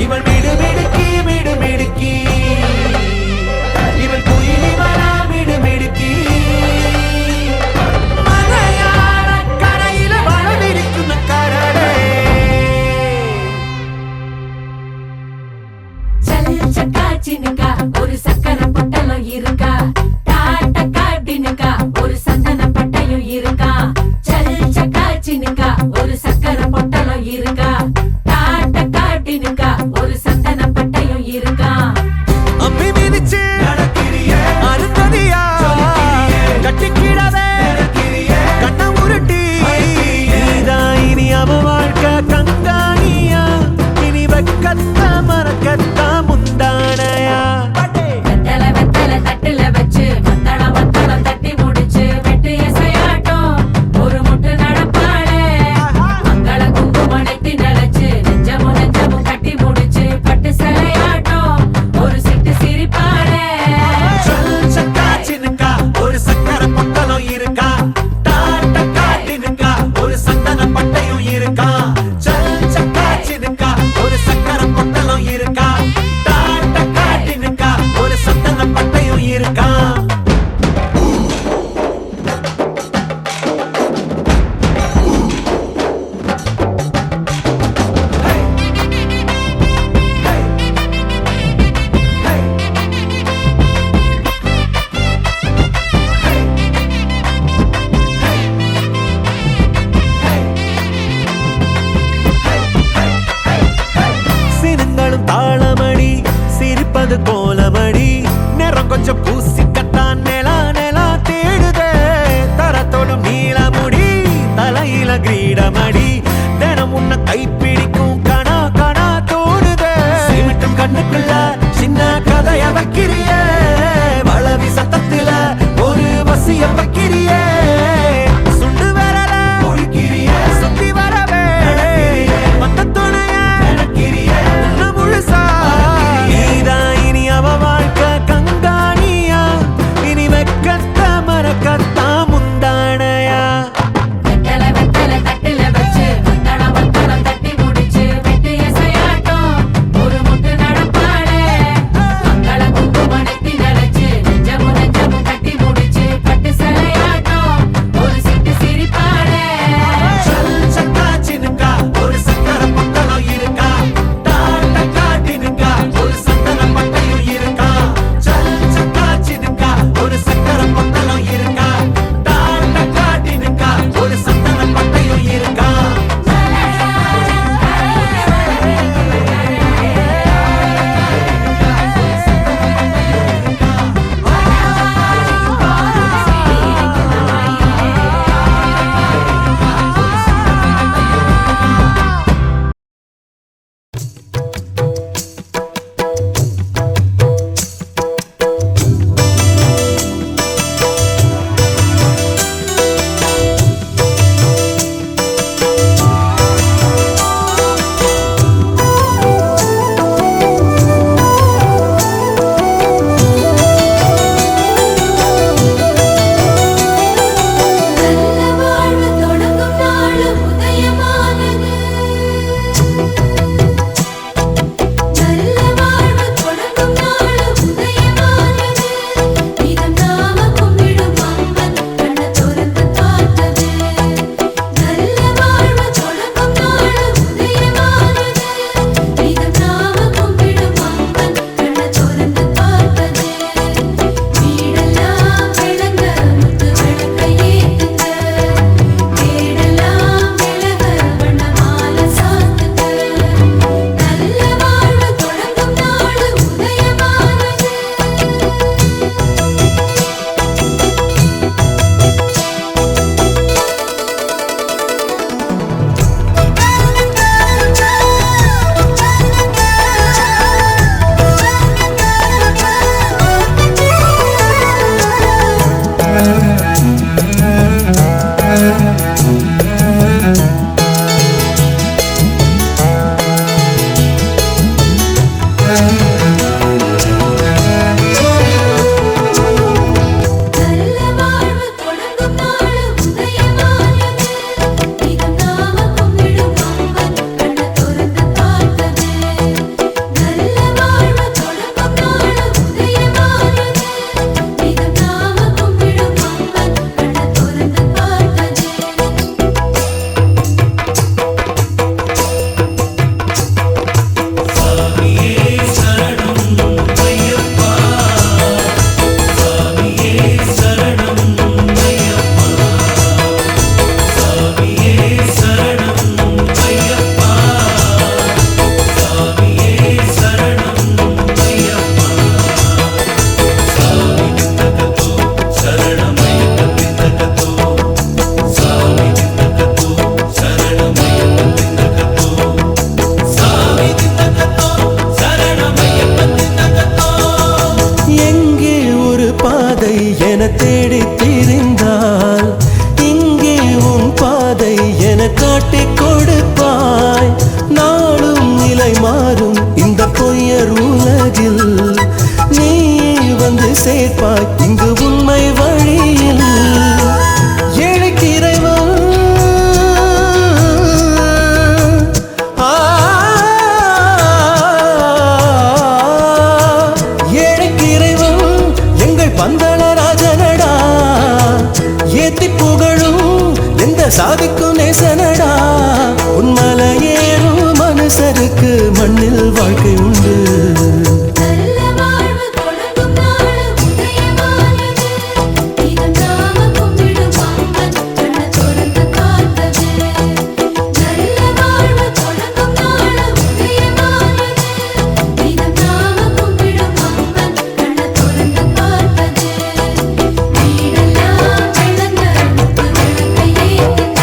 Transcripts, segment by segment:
இவள் மிடுமிடுக்கி மிடுமிடுக்கி இவள் குயிலி மலா மிடுமிடுக்கி மலையாள கரையில வளவிருக்கும் கரடே சக்கா சினுக்கா ஒரு சக்கரை பொட்டலம் இருக்கா டாட்டா காட்டினுக்கா ஒரு சந்தன பட்டையும் இருக்கா சக்கா சினுக்கா ஒரு சக்கரை பொட்டலம் இருக்கா டாட்டா காட்டினுக்கா ஒரு சந்தன பட்டையும் இருக்கா அம்பி மிதிச்சு அருந்ததியா கட்டிக்கிடவே கண்ண உருட்டி நீதான் இனி அவ வாழ்க்கை கங்காணியா இனி வெக்கத்த மறக்கத்தா முந்தானையா வெத்தலை தட்டுல வச்சு மத்தளம் தட்டி முடிச்சு வெட்டு எசையாட்டம் ஒரு முட்டு நடப்பாளே மங்கள குங்குமணத்தி நினைச்சு நெஞ்சமும் கட்டி முடிச்சு பட்டு சிலையாட்டம் ஒரு சிட்டு சிரிப்பாளே சக்கா சினுக்கா ஒரு சக்கரை பொட்டலம் இருக்கா டாட்டா காட்டினுக்கா ஒரு சந்தன பட்டையும் இருக்கா சக்கா சினுக்கா ஒரு சக்கரை பொட்டலம் இருக்கா டாட்டா காட்டினுக்கா ஒரு சந்தன பட்டையும் இருக்கா சினுங்களும் தாளமடி சிரிப்பது கோலமடி நேரம் கொஞ்சம் பூசிக்கத்தான் நிலா தேடுதே தரத்தோடும் நீளமுடி தலையில கிரீடமடி தினம் உன்னை கைப்பிடிக்கும் கணா தோடுதே சிமிட்டும் கண்ணுக்குள்ள சின்ன கதைய வைக்கிறியே வளவி சத்தத்தில ஒரு வசிய வைக்கிறியே சுண்டு வரல சுத்தி வரவே மத்த துணைய முழுசா என தேடி திரிந்தால் இங்கே உன் பாதை என காட்டிக் கொடுப்பாய். நாளும் நிலை மாறும் இந்த பொய்யர் உலகில் நீ வந்து சேர்ப்பாய் இங்கு உண்மை வழியில். ஏழைக்கு இறைவன் ஏழைக்கு இறைவன் எங்கள் பந்தளராஜனடா. ஏத்தி புகழும் எந்த சாதிக்கும் நேசனடா. உன்மலை ஏறும் மனுஷருக்கு மண்ணில் வாழ்க்கை உண்டு. நல்ல வாழ்வு தொடங்கும் நாள் உதயமானது. தினம் நாம கும்பிடும் அம்மன் கண்ண திறந்து பார்த்தது. நல்ல வாழ்வு தொடங்கும் நாள் உதயமானது. தினம் நாம கும்பிடும் அம்மன் கண்ண திறந்து பார்த்தது. வீடெல்லாம் விளங்க விளக்கை ஏத்துங்க.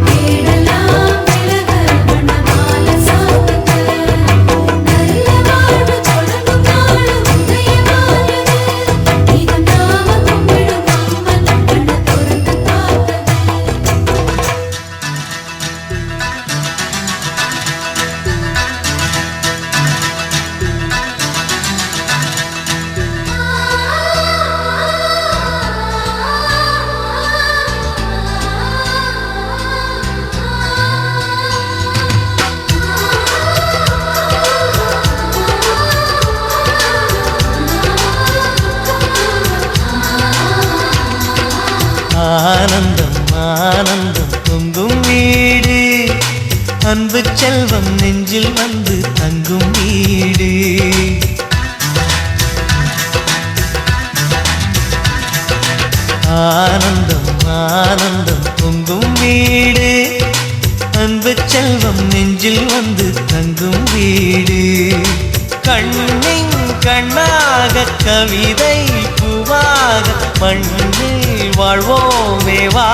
வீடெல்லாம் விளங்க வண்ணமால சாத்துங்க. நல்ல வாழ்வு தொடங்கும் நாள் உதயமானது. தினம் நாம கும்பிடும் அம்மன் கண்ண திறந்து பார்த்தது. ஆனந்தம் ஆனந்தம் பொங்கும் வீடு. அன்பு செல்வம் நெஞ்சில் வந்து தங்கும் வீடு. ஆனந்தம் ஆனந்தம் பொங்கும் வீடு. அன்பு செல்வம் நெஞ்சில் வந்து தங்கும் வீடு. கண்ணின் கண்ணாக கவிதை பூவாக மண்ணில் வாழ்வோமே வா.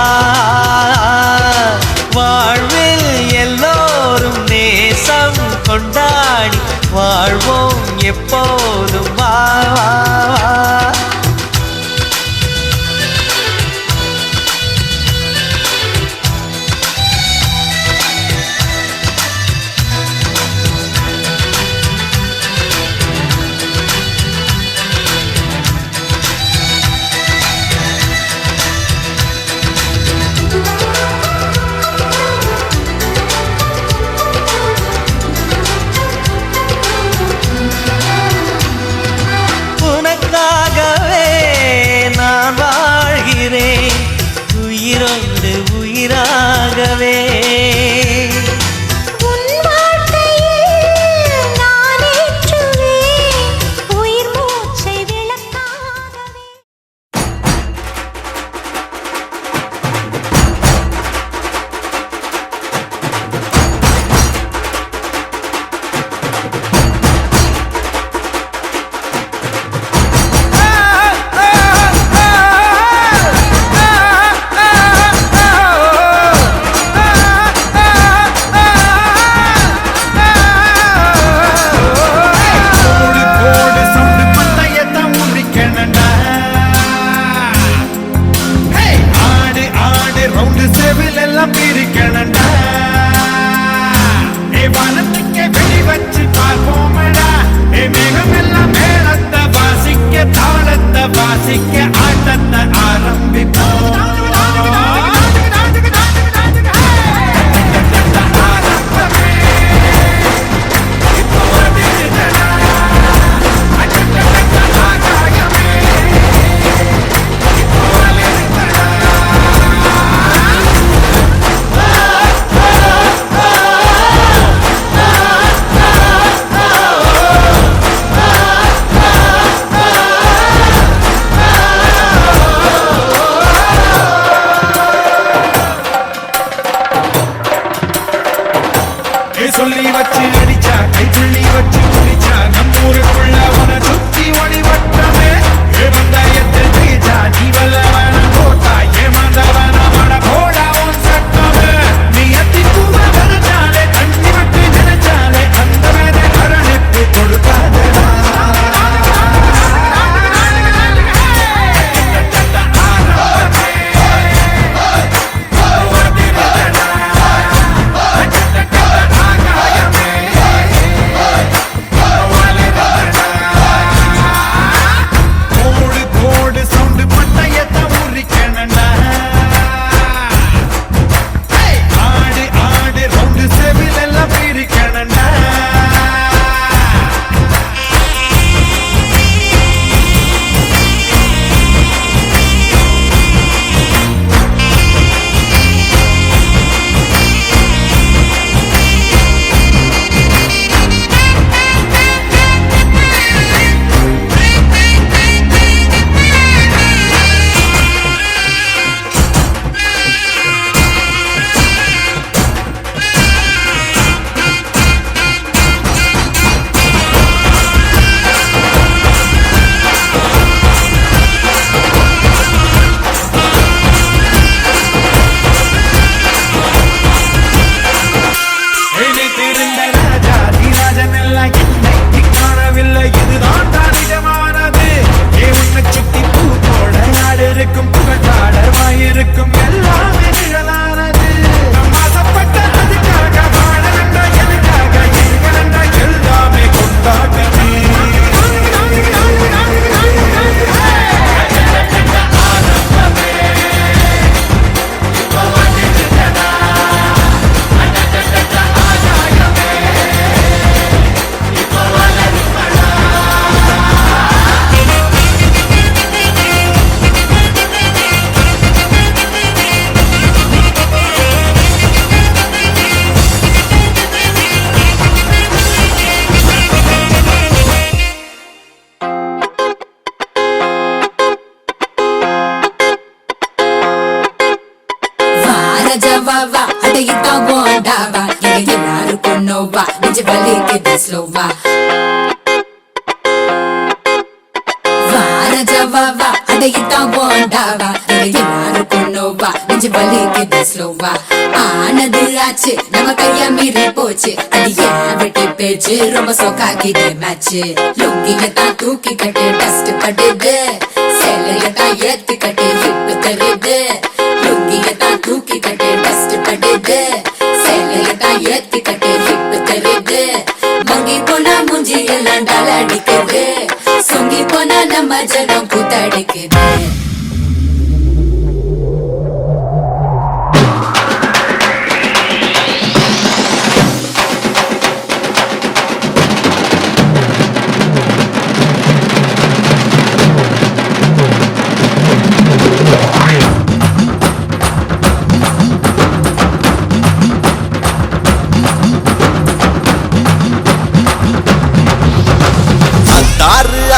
வாழ்வில் எல்லோரும் நேசம் கொண்டாடி வாழ்வோம் எப்போதும் வா. உனக்காகவே ஸ்லோவா வாரஜவாவா அடையிட்டான் போண்டாவா எல்லாருக்கும் நோவா நெஞ்சு வலிக்குது ஸ்லோவா ஆனது ஆச்சு நம்ம கைய மீறி போச்சு அது ஏன் வெட்டி பேச்சு ரொம்ப சோக்காக்கிது மேட்ச் லுங்கியத்தான் தூக்கி கட்டு டஸ்ட் படுது சேலையத்தான் ஏத்தி கட்டு ஹிப்பு தருது லுங்கியத்தான் தூக்கி கட்டு டஸ்ட் படுது சேலையத்தான் ஏத்தி கட்டு ஹிப்பு தருது மங்கி போனா மூஞ்சி எல்லாம் டால அடிக்குது சொங்கி போனா நம்ம ஜனம் கூத்தடிக்குது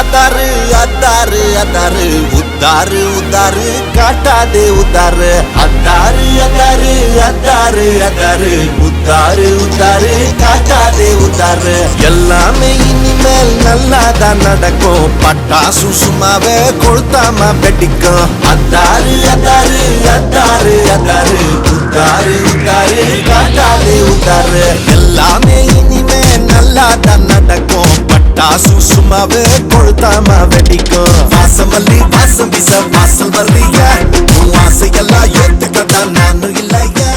அதாரு அதாரு அதாரு உத்தாரு உத்தாரு காட்டாதே உத்தாரு அதாரு அதாரு அதாரு அதாரு உத்தாரு உத்தாரு காட்டாதே உத்தாரு எல்லாமே இனிமேல் நல்லாதான் நடக்கும் பட்டாசு சும்மாவே கொளுத்தாம வெடிக்கும் அதாரு அதாரு அதாரு அதாரு உத்தாரு உத்தாரு காட்டாதே உத்தாரு எல்லாமே இனிமே நல்லாதான் நடக்கும் பட்டாசு சும்மாவே கொளுத்தாம வெடிக்கும் வாசமல்லி வாசம் வீச வாசல் வர்றியா உன் ஆசையெல்லாம் ஏத்துக்கதான் நானும் இல்லையா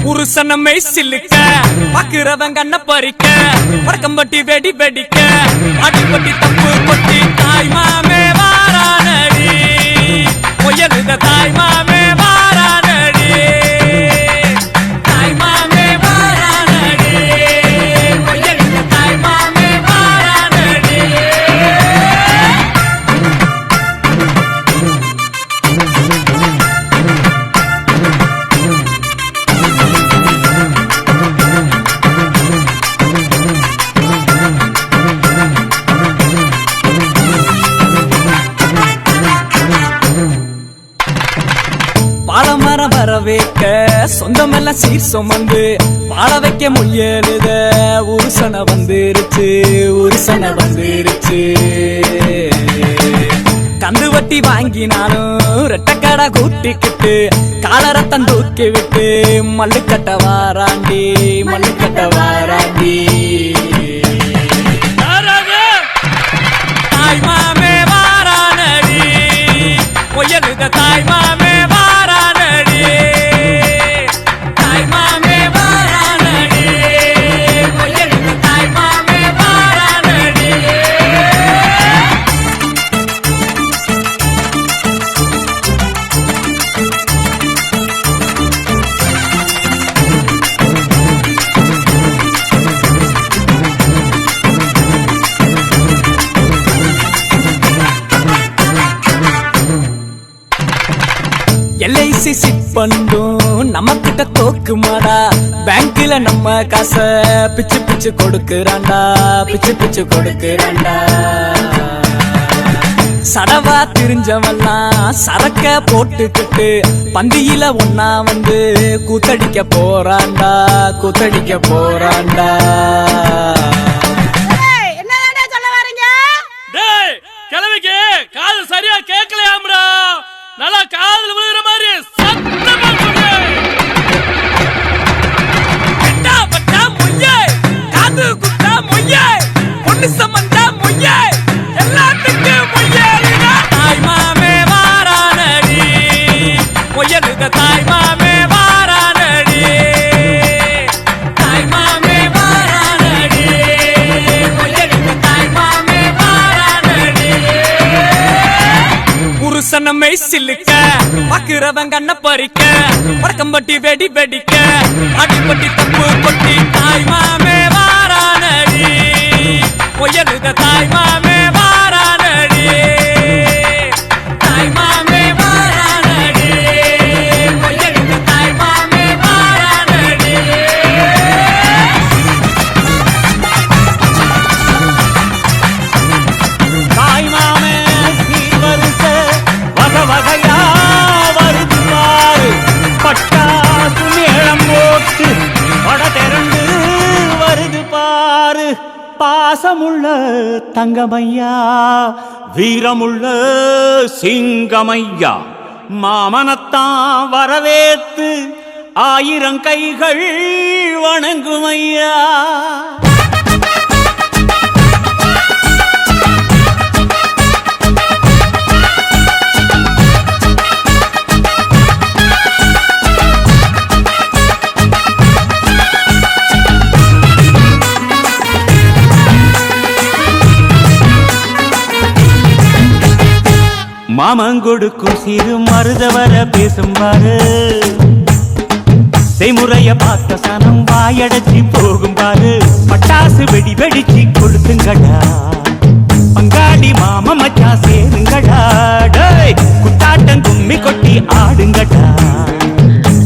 புருஷனமை சில்லுக்க பாக்குறவன் கண்ண பறிக்க வடக்கம்பட்டி வெடி வெடிக்க அடிப்பட்டி தப்பு கொட்டி தாய் மாமே வாரானடி முயலுத தாய் மாமே வாரானடி தாய் மாமே வாரானடி முயலுத தாய் மாமே வாரானடி பாலமரம் வர வைக்க சொந்தமெல்லாம் சீர் சுமந்து வாழ வைக்க முயலுத உருசனை வந்துருச்சு உருசனை வந்துருச்சு கந்து வட்டி வாங்கினாலும் ரெட்டக்கடை கூட்டிக்கிட்டு காலரத்தம் தூக்கி விட்டு மல்லுக்கட்ட வாராண்டி மல்லுக்கட்ட வாராண்டி தாய் மாமே வாரானடி முயலுத தாய் மாமே வாரானடி தாய் மாமே வாரானடி முயலுத தாய் மாமே வாரானடி எல்ஐசி சிட் பண்ணும் நம்ம கிட்ட தோக்குமாடா பேங்க்ல நம்ம காசை பிச்சு பிச்சு கொடுக்கறான்டா பிச்சு பிச்சு கொடுக்கறான்டா சடவா திரிஞ்சவெல்லாம் சரக்க போட்டுக்கிட்டு பந்தியில ஒன்னா வந்து கூத்தடிக்க போறான்டா கூத்தடிக்க போறான்டா கிழமைக்கு காது சரியா கேட்கலையாம்டா நல்லா காதுல விழுகிற மாதிரி சத்தமா சொல்லு கட்டா பட்டா மொய்யே காது குத்தா மொய்யே பொண்ணு சம்பந்தா மொய்யே எல்லாத்துக்கும் மொய்யே தாய் மாமே வாரானடி மொய்யலுத தாய் மாமே வாரானடி தாய் மாமே வாரானடி மொய்யலுத தாய் மாமே வாரானடி புருஷனமை சில்லுக்க பாக்குறவன் கண்ண பறிக்க வடக்கம்பட்டி வெடி வெடிக்க அடிப்பட்டி தப்பு கொட்டி தாய் மாமே வாரா பாசமுள்ள தங்கமையா, வீரமுள்ள சிங்கமையா, மாமனத்தான் வரவேத்து 1000 கைகள் வணங்குமையா. மாமங்கொடுக்கும் சிறு மருதவர பேசும்பாரு, செய்முறைய பார்த்த சனம் வாயடைச்சி போகும்பாரு. பட்டாசு வெடி வெடிச்சு கொடுத்துங்கடா, பங்காளி மாம மச்சா சேருங்கடா. குட்டாட்டம் கும்மி கொட்டி ஆடுங்கடா,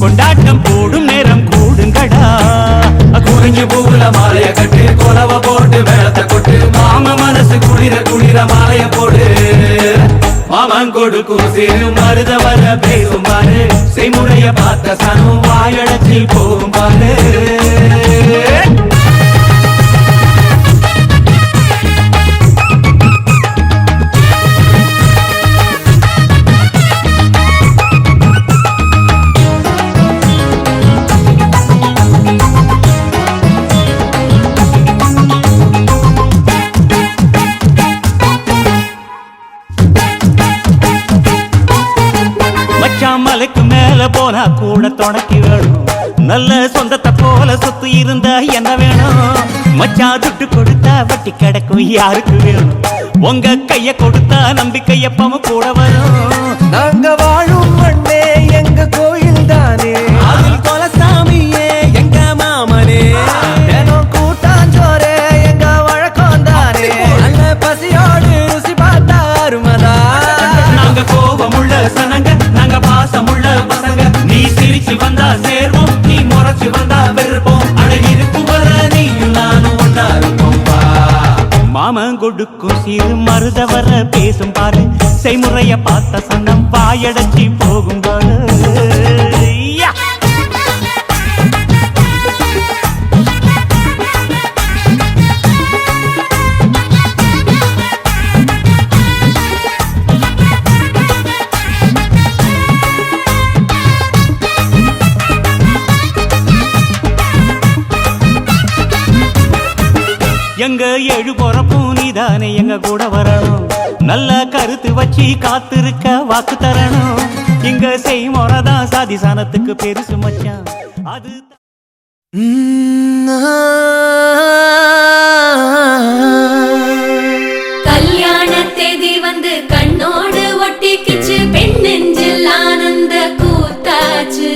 கொண்டாட்டம் போடும் நேரம் கூடுங்கடா. குறிஞ்சி பூவுல மாலைய கட்டு, கொலவ போட்டு மேளத்தை கொட்டு, மாம மனசு குளிர குளிர மாலைய போடு. மாமங்கொடுக்கும் சிறு மருதவர பேசும்பாரு, செய்முறைய பார்த்த சனம் வாயடைச்சி போகும்பாரு. மலைக்கு மேல போனா கூட துணைக்கு வேணும், நல்ல சொந்தத்தை போல சொத்து இருந்தா என்ன வேணும்? மச்சான் துட்டு கொடுத்தா வட்டி கிடக்கும் யாருக்கு வேணும்? உங்க கைய கொடுத்தா நம்பிக்கை எப்பவும் கூட வரும். நாங்க வாழும் மண்ணே எங்க கோயில் தானே, அதில் கொலசாமியே எங்க மாமனே, தினம் கூட்டாஞ்சோரே எங்க வழக்கம் தானே. நல்ல பசியோடு ருசி பார்த்தா அருமதா. நாங்க கோபமுள்ள சனங்க, நாங்க பாசமுள்ள பசங்க. நீ சிரிச்சு வந்தா சேர்வோம், நீ முறைச்சு வந்தா வெறுப்போம். அழகிருக்கும் வர நீயும் நானும் ஒன்னா இருப்போம். மாமங்கொடுக்கும் சிறு மருதவர பேசும் பாரு, செய்முறைய பார்த்த சனம் வாயடைச்சி போகும் பாரு. எங்க 7 பொறப்பும் நீதானே எங்க கூட வரணும், நல்ல கருத்து வச்சு காத்திருக்க வாக்கு தரணும். இங்க செய்முறைதான் சாதி சானத்துக்கு பெருசு மச்சான். அது கல்யாண தேதி வந்து கண்ணோடு ஒட்டிக்கிச்சு, பெண் நெஞ்சில் ஆனந்த கூத்தாச்சு.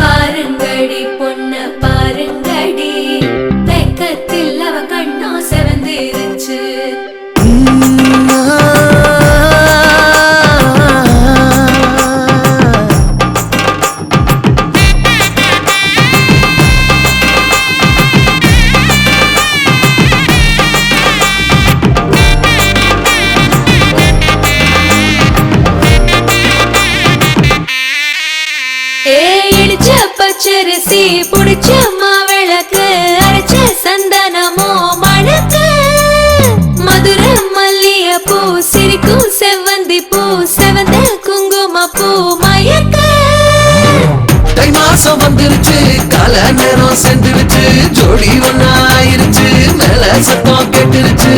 பாருங்கடி பொண்ண பாருங்கடி, வெக்கத்தில் அவ கண்ணோ செவந்திருச்சு. இடிச்ச பச்சரிசி புடிச்ச மாவிளக்கு, அரைச்ச சந்தனமோ மணக்கு. மதுர மல்லிய பூ சிரிக்கும் செவ்வந்தி பூ, செவந்த குங்கும பூ மயக்க. தை மாசம் வந்துருச்சு, கால நேரம் சென்றுருச்சு, ஜோடி ஒன்னாயிருச்சு, மேல சத்தம் கேட்டுருச்சு.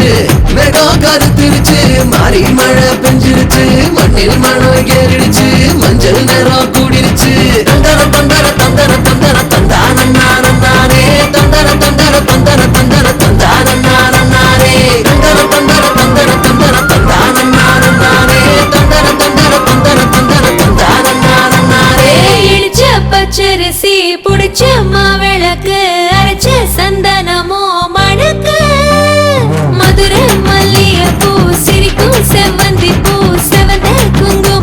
மேகம் கருத்துருச்சு, மாறி மழை பெஞ்சிருச்சு, மண்ணில் மனம் ஏறிடுச்சு, மஞ்சள் நேரம் கூடிருச்சு. தந்தர தந்தர தந்தர தந்தர தந்தானே, தந்தர தந்தர தந்தர தந்தர தந்தானே, தந்தர தந்தர தந்தர தந்தர தந்தானே, தந்தர தந்தர தந்தர தந்தர தந்தானே. இடிச்ச பச்சரிசி புடிச்ச மாவிளக்கு, அரைச்ச சந்தனமோ மணக்கு. மதுர மல்லிய பூ சிரிக்கும் செவ்வந்தி பூ, செவந்த குங்கும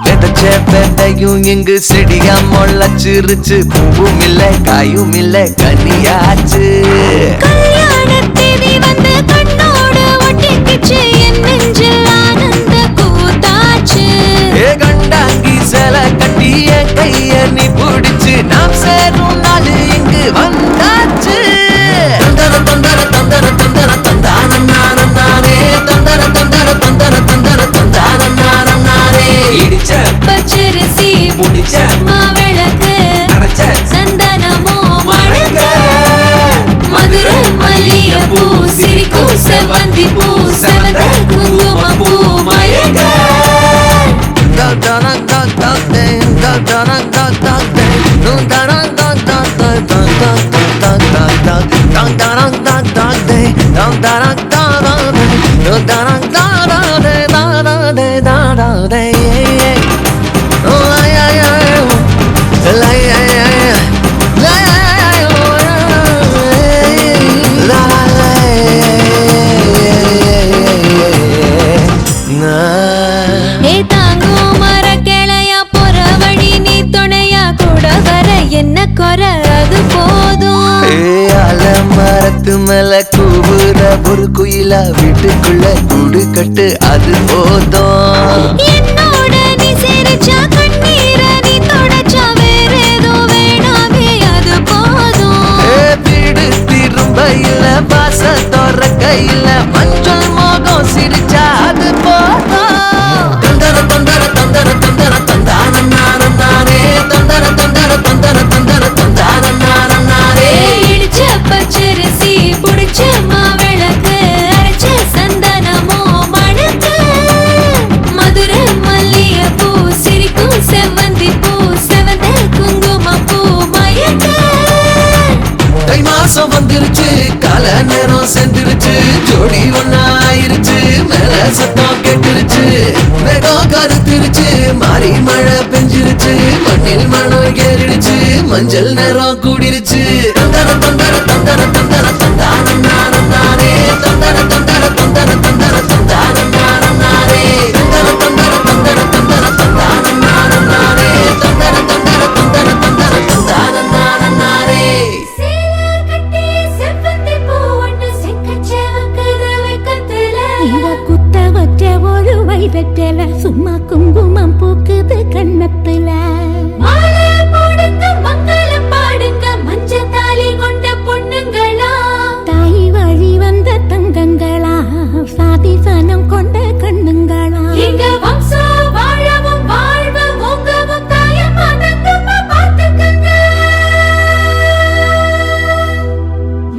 விதைச்ச விதையும் இங்கு செடியா முளைச்சிருச்சு. பூவும் இல்ல காயும் இல்ல கனியாச்சு. கல்யாண தேதி வந்து கண்ணோடு ஒட்டிக்கிச்சு. என் நெஞ்சில் ஆனந்த கூத்தாச்சு. ஏ கண்டாங்கி சில கட்டிய கைய நீ பிடிச்சு நாம் சேரும் நாள் இங்கு வந்தாச்சு. தந்தர தந்தர தந்தர தந்தர தந்தானே தந்தர தந்தர தந்தர தந்தர தந்தானே இடிச்ச பச்சரிசி முடிச்ச மாவிளக்கு அரைச்ச சந்தனமோ மழங்க. மதுரை மல்லிகைப்பூ சிரிக்கும் செவ்வந்தி பூ செவந்த குங்குமப்பூ மயங்க. ஏ தாங்கும் மர கிளையா போற வழி நீ துணையா கூட வர என்ன குறை அது போதும். மரத்து மேல கூவுற ஒரு குயிலா வீட்டுக்குள்ள கூடு கட்டு அது போதும். என்னோட நீ சிரிச்சா கண்ணீர நீ தொடச்சா வேற ஏதோ வேணாமே அது போதும். வீடு திரும்ப இல்ல பாச தோற கையில மஞ்சள் மோகம் சிரிச்சா அது போதும். தந்தர தந்தர தந்தர தந்தர தந்தானே தந்தர தந்தர தந்தர தந்தர தந்தானே இடிச்ச பச்சரிசி புடிச்ச மாவிளக்கு அரைச்ச சந்தனமோ மணக்கு. மதுரை மல்லிகைப்பூ சிரிக்கும் செவ்வந்தி பூ செவந்த குங்குமப்பூ மயக்க. தை மாசம் வந்துருச்சு கால நேரம் சென்றுருச்சு. ஜோடி ஒன்னா ஆயிருச்சு மேல சத்தம் கேட்டுருச்சு. மேகம் கருத்துருச்சு மாறி மழை பெஞ்சிருச்சு. மண்ணில் மனம் ஏறிடுச்சு மஞ்சள் நேரம் கூடிருச்சு. தந்தர தந்தர தந்தர தந்தர தந்தானே தந்தர தந்தர தந்தர தந்தர தந்தானே தந்தர தந்தர தந்தர தந்தர தந்தானே தந்தர தந்தர தந்தர தந்தர தந்தானே. சேலை கட்டி செவ்வந்தி பூ ஒண்ணு சிக்கச்சேவக்குது வெக்கத்துல. இவ குத்த வச்ச ஒரு வைரத்தல சும்மா குங்குமம் பூக்குது கண்ணத்துல. மாலை போடுங்க மங்களம் பாடுங்க மஞ்ச தாலி கொண்ட பொண்ணுங்களா. தாய் வழி வந்த தங்கங்களா சாதி சனம் கொண்ட கண்ணுங்களா. எங்க வம்சம் வாழவும் வாழ்வு உங்கவும் தாயம்மா தங்கம்மா பார்த்துக்கங்க.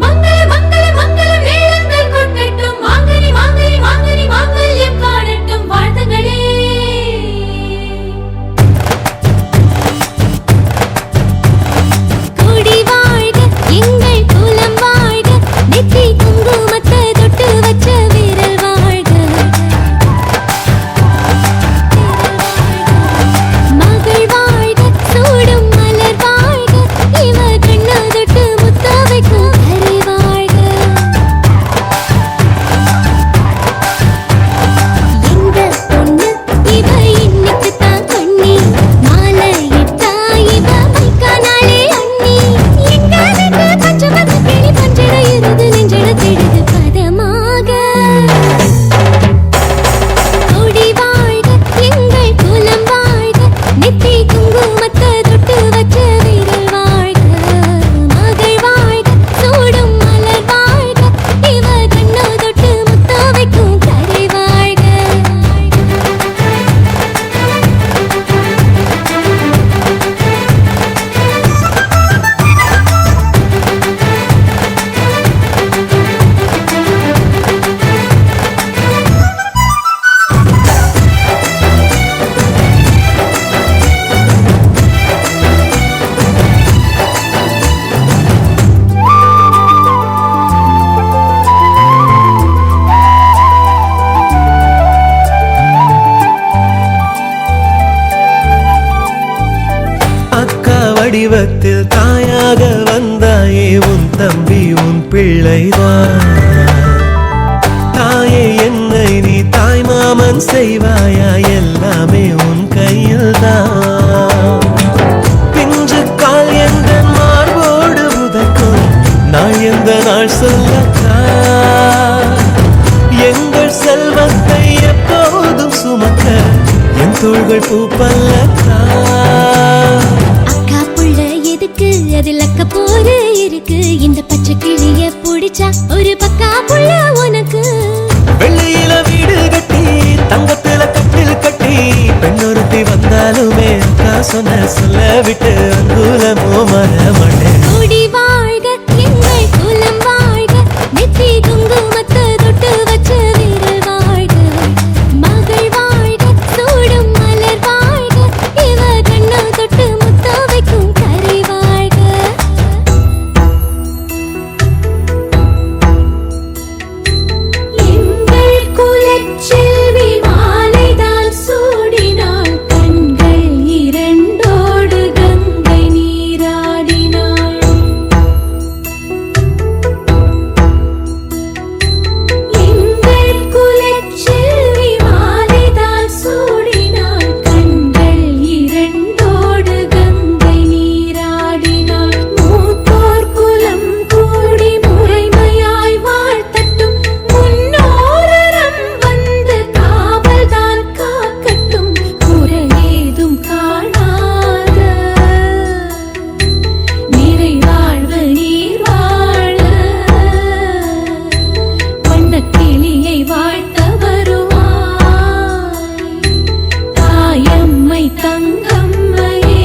மங்கள மங்கள மங்கள வேளங்கள் கொட்டட்டும். மாங்கனி மாங்கனி மாங்கனி மாங்கல்யம் காணட்டும். வாழ்த்துங்களே. கூடி வாழ்க எங்கள் குலம் வாழ்க. நெற்றி குங்குமத்தை தொட்டு வச்ச வீரல் வாழ்க. மகள் வாழ்க சூடும் மலர் வாழ்க. இவ கண்ணா தொட்டு முத்த வைக்கும் கரை வாழ்க. எங்க பொண்ணு இவ இன்னைக்கு தான் கண்ணி. மாலை இட்டா இவ மைக்கா நாளே அண்ணி. எங்க வீட்டு பச்சை பச்சை கிளி பஞ்சட இருது நெஞ்சட திடுது பதமாக. கொடி வாழ்க எங்கள் குலம் வாழ்க. நெத்தி குங்குமத்தை தொட்டு வச்ச வீரல் வாழ்க. மகள் வாழ்க சூடும் மலர் வாழ்க. இவ கண்ணா தொட்டு முத்த வைக்கும் கரை வாழ்க. அக்கா வடிவத்தில் தாயாக வந்தாயே உன் தம்பி உன் பிள்ளைதான். தாயே என்னை நீ தாய் மாமன் செய்வாயா எல்லாமே உன் கை புகழ் பூப்பல்லக்கா. அக்கா புள்ள எதுக்கு அதில் அக்க போரு இருக்கு, இந்த பச்சை கிளிய பிடிச்சா ஒரு பக்கா புள்ள உனக்கு. வெள்ளியில வீடு கட்டி தங்கத்துல கட்டில் கட்டி பெண்ணொருத்தி வந்தாலுமே அக்கா சொன்ன சொல்ல விட்டு அங்குலமோ மரமட்டேன். கூடி வாழ்க எங்கள் குலம் வாழ்க, நெத்தி குங்குமத்தை தொட்டு வச்ச வீரர் வாழ்க. மகள் வாழ்க சூடும் மலர் வாழ்க, இவ கண்ணை தொட்டு முத்த வைக்கும் கரை வாழ்க. எங்கள் குலச்செல்வி மாலைதான் சூடினாள், கண்கள் இரண்டோடு கங்கை நீராடினாள். எங்கள் குலச்செல்வி மாலைதான் சூடினாள், கண்கள் இரண்டோடு கங்கை நீராடினாள். மூத்தோர் குலம் கூடி முறைமையாய் வாழ்த்தட்டும், முன்னோரம் வந்து காவல்தான் காக்கட்டும், குறையேதும் காணாத நிறைவாழ்வு நீர் வாழ. வண்ணக்கிளியை வாழ்த்த வருவாய், தாயம்மை தங்கம்மையே.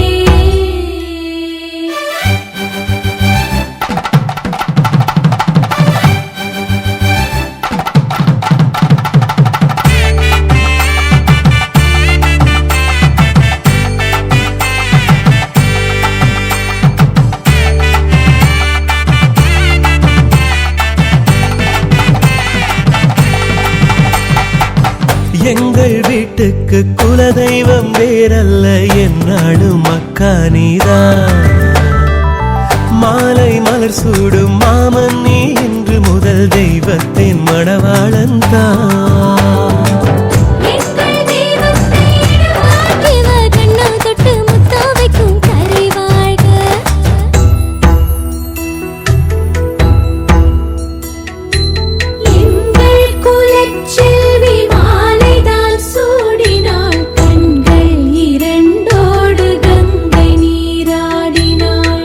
எங்கள் வீட்டுக்கு குலதெய்வம் வேறல்ல என்னாலும் அக்கா நீதான். மாலை மலர் சூடும் மாமன் நீ இன்று முதல் தெய்வத்தின் மணவாளன் தான். எங்கள் தெய்வத்தை இடவாழ்க, இவ கண்ணை தொட்டு முத்த வைக்கும் கரை வாழ்க. எங்கள் குலச்செல்வி மாலைதான் சூடினாள், கண்கள் இரண்டோடு கங்கை நீராடினாள்.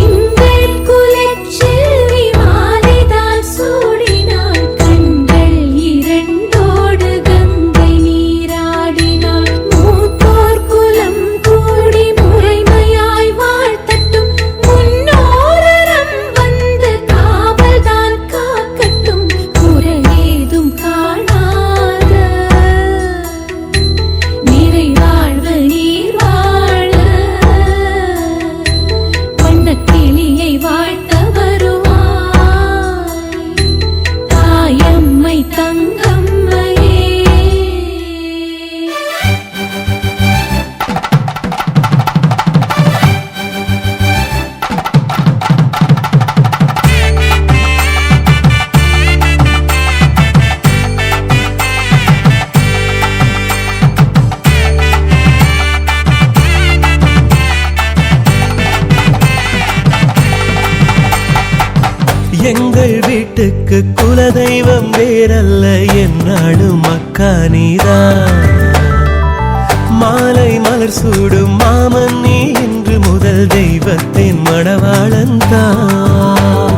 எங்கள் குலச்செல்வி மாலைதான் சூடினாள், கண்கள் இரண்டோடு கங்கை நீராடினாள். மூத்தோர் குலம் கூடி முறைமையாய் வாழ்த்தட்டும், முன்னோரம் வந்து காவல்தான் காக்கட்டும், குறையேதும் காணாத நிறைவாழ்வு நீர் வாழ. வண்ணக்கிளியை வாழ்த்த வருவாய், தாயம்மை தங்கம்மையே. எங்கள் வீட்டுக்கு குலதெய்வம் வேறல்ல என்னாலும் அக்கா நீதான். மாலை மலர் சூடும் மாமன் நீ இன்று முதல் தெய்வத்தின் மணவாளன் தான்.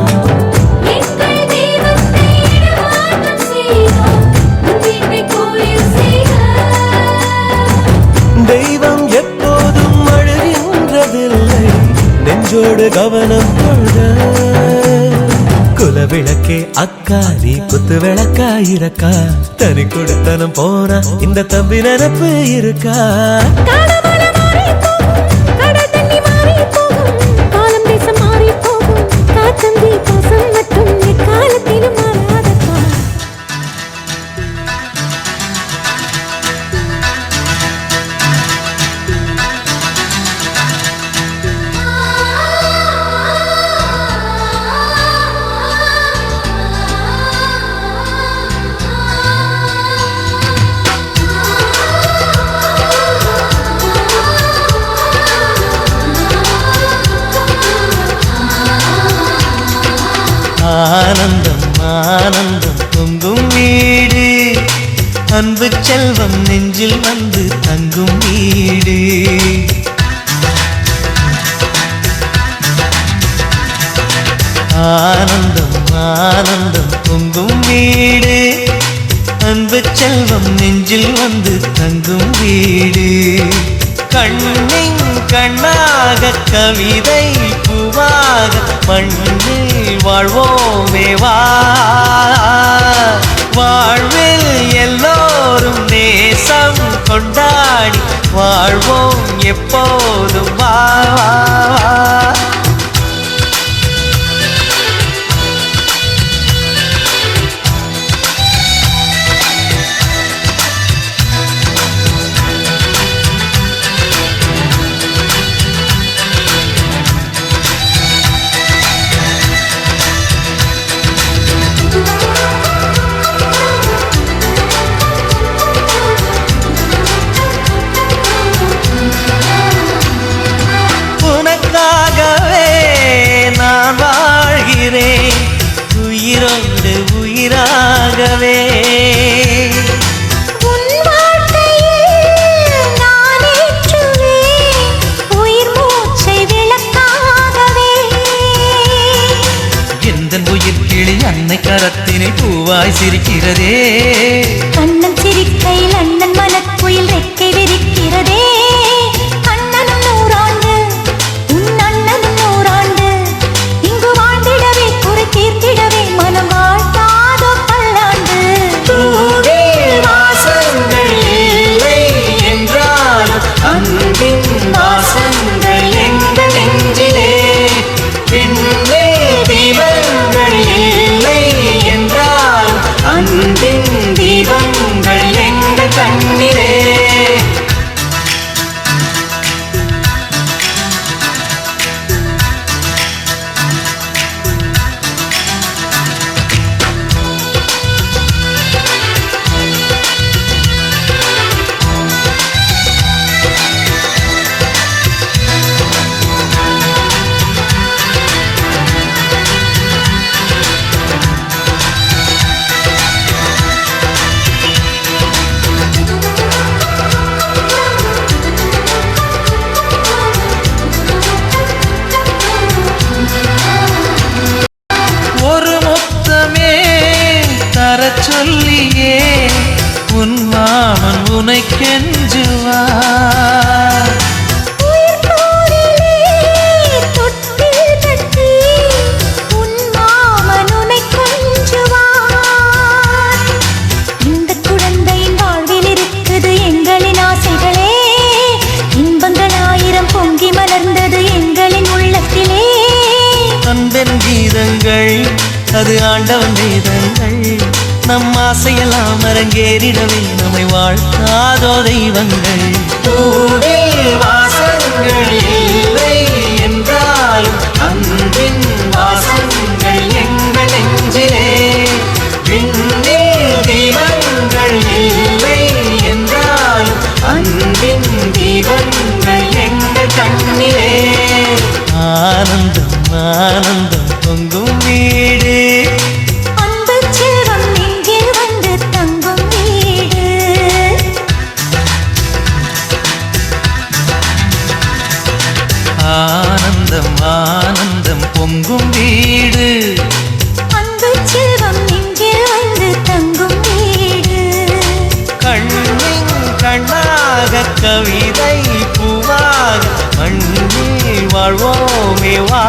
எங்கள் தெய்வத்தை இடமாற்றம் செய்தோம், உன் வீட்டை கோயில் செய்க. தெய்வம் எப்போதும் அழுகின்றதில்லை, நெஞ்சோடு கவனம் கொள்க. குலவிளக்கே அக்கா நீ குத்து விளக்கா இருக்கா, தனி கொடுத்தனம் போனா இந்த தம்பி நினப்பு இருக்கா. காலமலை மாறி போகும், கடல் தண்ணி மாறி போகும், காலம் தேசம் மாறி போகும், காத்தந்தி பாசம் மட்டும் எக்காலத்திலும் மாறாதப்பா. அன்பு செல்வம் நெஞ்சில் வந்து தங்கும் வீடு ஆனந்தம் ஆனந்தம் பொங்கும் வீடு அன்பு செல்வம் நெஞ்சில் வந்து தங்கும் வீடு கண்ணின் கண்ணாக கவிதை பூவாக மண்ணில் வாழ்வோமே வா வாழ்வில் எல்லோரும் நேசம் கொண்டாடி வாழ்வோம் எப்போதும் வா நான் வாழ்கிறேன் உயிரோடு உயிராகவே உன் வாழ்க்கையில் நான் ஏற்றுவேன் உயிர் மூச்சை விளக்காகவே எந்தன் உயிர் கிளி அன்னை கரத்தினில் பூவாய் சிரிக்கிறதே கண்ணன் சிரிக்கையில் அண்ணன் மனக்குயில் ரெக்கை விரிக்கிறதே சொல்லியே உன் மாமன் உனை கெஞ்சுவார் இந்த குழந்தையின் வாழ்வில் இருக்குது எங்களின் ஆசைகளே இன்பங்கள் ஆயிரம் பொங்கி மலர்ந்தது எங்களின் உள்ளத்திலே அன்பென் கீதங்கள் அது ஆண்டவன் வேதங்கள் நம் ஆசையெல்லாம் அரங்கேறிடவே நம்மை வாழ்த்தாதோ தெய்வங்கள் வாசங்கள் இல்லை என்றாலும் அன்பின் வாசங்கள் எங்கள் நெஞ்சிலே விண்ணில் தீபங்கள் இல்லை என்றாலும் அன்பின் தீபங்கள் எங்கள் கண்ணிலே ஆனந்தம் ஆனந்தம் பொங்கும் வீடு ஆனந்தம் ஆனந்தம் பொங்கும் வீடு அன்பு செல்வம் நெஞ்சில் வந்து தங்கும் வீடு கண்ணின் கண்ணாக கவிதை பூவாக மண்ணில் வாழ்வோமே வா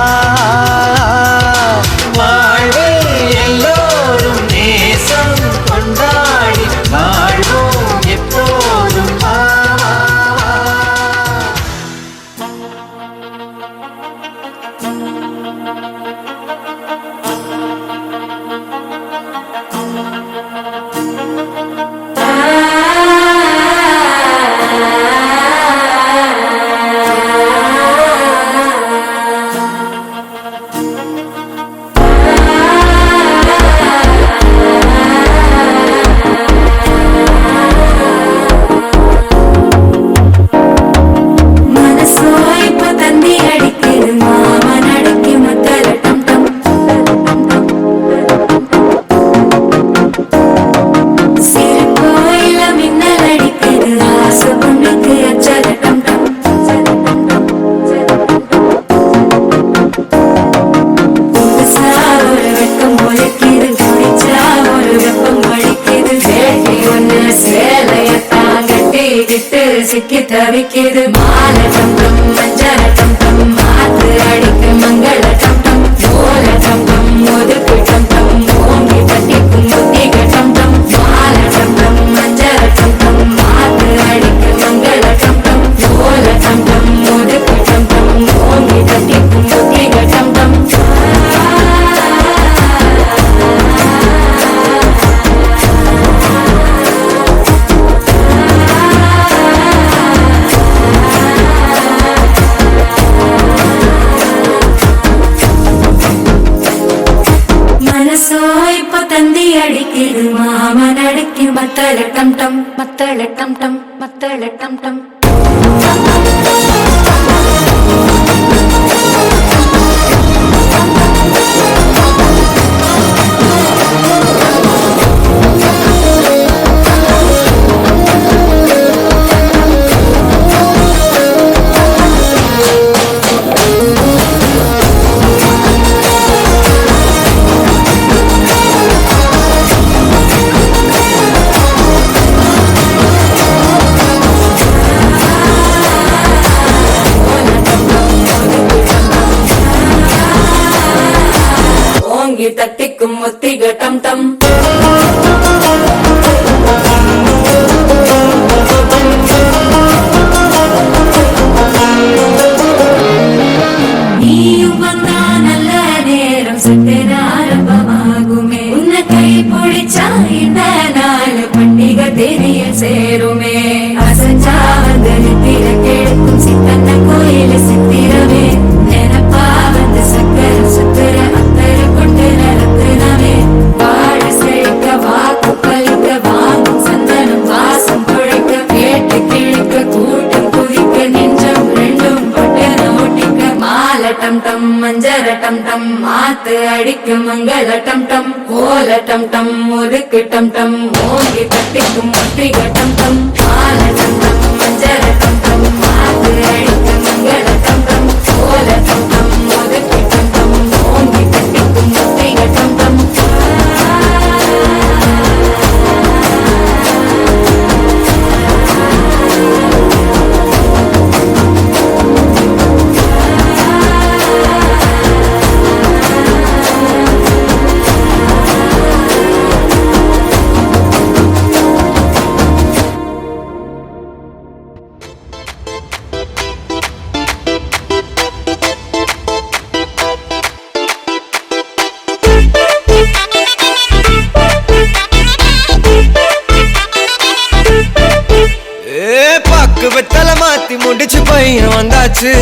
வாழ்வில் எல்லோரும் நேசம் கொண்டாடி வாழ்வோம் எப்போதும் வா சிட்டு சிக்கி தவிக்கிது மால டம் டம் மஞ்சள டம் டம் மாத்து அடிக்கு மங்கள டம் டம் ஓல டம் டம் ஒதுக்கு டம் டம் ஓங்கி தட்டிக்கும் முத்திக டம் டம் மால டம் டம் மஞ்சள டம் டம் மாத்து அடிக்கு மங்கள டம் டம் ஓல டம் டம் ஒதுக்கு டம் டம் ஓங்கி தட்டிக்கும் முத்திக டம் டம் மனசோ இப்ப தந்தி அடிக்குது மாமன் அடிக்கு மத்தள டம் டம் மத்தள டம் டம் மத்தள டம் டம் ஓங்கி தட்டிக்கும் முத்திக டம் டம் நீயும் வந்தா நல்ல நேரம் சட்டென ஆரம்பமாகுமே உன்னை கை பிடிச்சா இந்த நாள் பண்டிகை தெரிய சேருமே அசஞ்சா வந்து நித்திர கேட்கும் சித்தன்ன கோயில சித்திரமே நினப்பா வந்து சக்கர சுத்துற அத்தர கொண்டு நடத்துனவே வாழ செழிக்க வாக்கு பலிக்க வாங்கும் சந்தனம் வாசம் குழைக்க கேட்டு கிழிக்க கூட்டம் குதிக்க நெஞ்சம் ரெண்டும் பொட்டன ஒட்டிக்க மால டம் டம் மஞ்சர டம் டம் மாத்து அடிக்கு மங்கள டம் டம் ஓல டம் டம் ஒதுக்கு டம் டம் ஓங்கி தட்டிக்கும் ஒற்றிக டம் டம் மால டம் டம் மஞ்சர டம் டம் மாத்து அடிக்கு மங்கள டம் டம் ஓல டம் டம் ஒதுக்கு டம் டம் ஓங்கி தட்டிக்கும் ஒற்றிக டம் டம் பாக்கு வெத்தல மாத்தி முடிச்சு பையன் வந்தாச்சு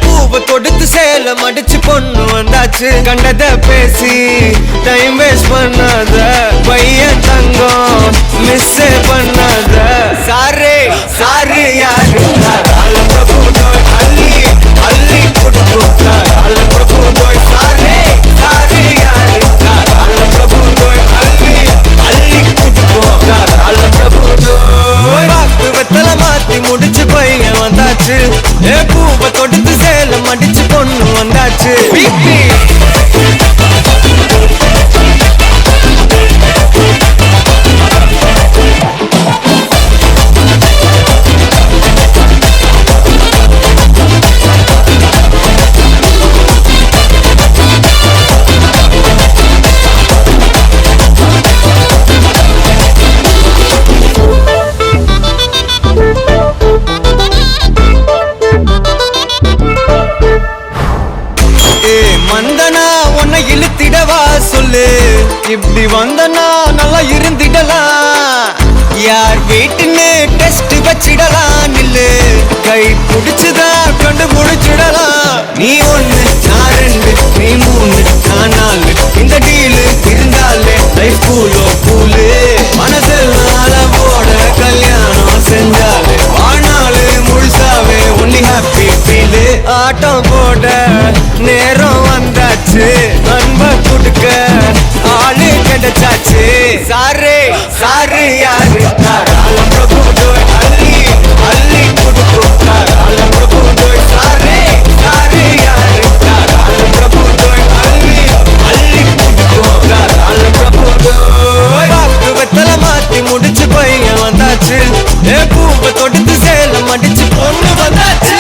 பூவை தொடுத்து சேல மடிச்சு பொண்ணு வந்தாச்சு கண்டத பேசி டைம் வேஸ்ட் பண்ணாத பையன் தங்கம் மிஸ் பண்ணாத சாரே சாரு யாரு அள்ளி அள்ளி கொடுத்து சாரே சாரு யாரு அள்ளி அள்ளி கொடுத்து வெத்தல மாத்தி முடிச்சு பையன் வந்தாச்சு பூவை தொடுத்து சேல மடிச்சு பொண்ணு வந்தாச்சு மந்தனா உன்னை இழுத்திடவா சொல்லு இப்படி வந்தனா நல்லா இருந்திடலாம் யார் வீட்டுன்னு டெஸ்ட் வச்சிடலாம் நில்லு கை பிடிச்சுதா கண்டு முடிச்சிடலாம் நீ ஒண்ணு நான் ரெண்டு நீ மூணு நான் நாலு இந்த டீலு இருந்தாலே லைஃப் கூலோ கூலு மனசெல்லாம் அளவோட கல்யாணம் செஞ்சாலே ஆனாலு முழுசாவே ஒன்லி ஹாப்பி ஃபீலு ஆட்டம் போட நேரம் வந்தாச்சு அன்ப கொடுக்க ஆளு கிடைச்சாச்சு சாரே சாரு யாரு அள்ளி அள்ளி கொடுக்கும் சாரே சாரு யாரு அள்ளி அள்ளி கொடுக்கும் வெத்தல மாத்தி முடிச்சு பையன் வந்தாச்சு பூவை தொடுத்து பட்டம் அடிச்சு பொண்ணு வந்தாச்சு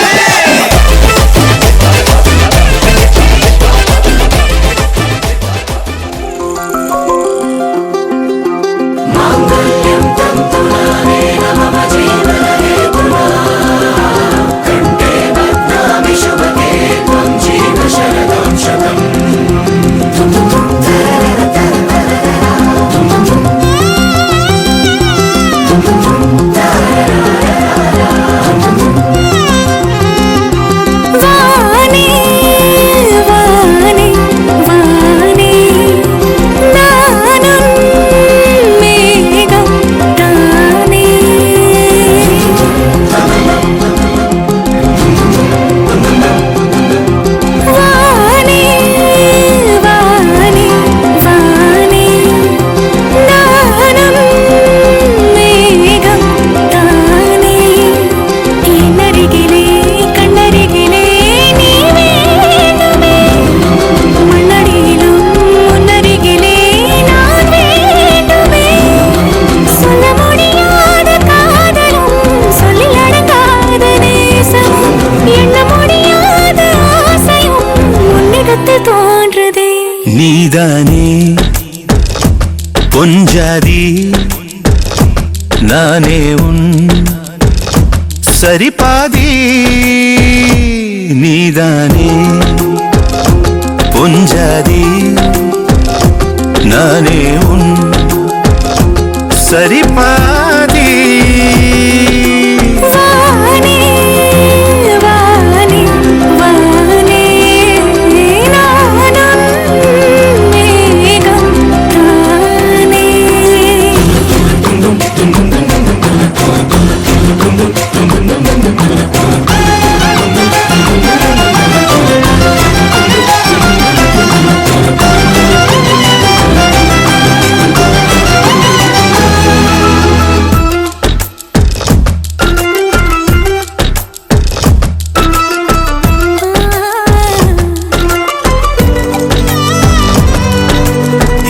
நீதானே பொஞ்சாதி நானே உன் சரிபாதி நீதானே பொஞ்சாதி நானே உன் சரிபாதி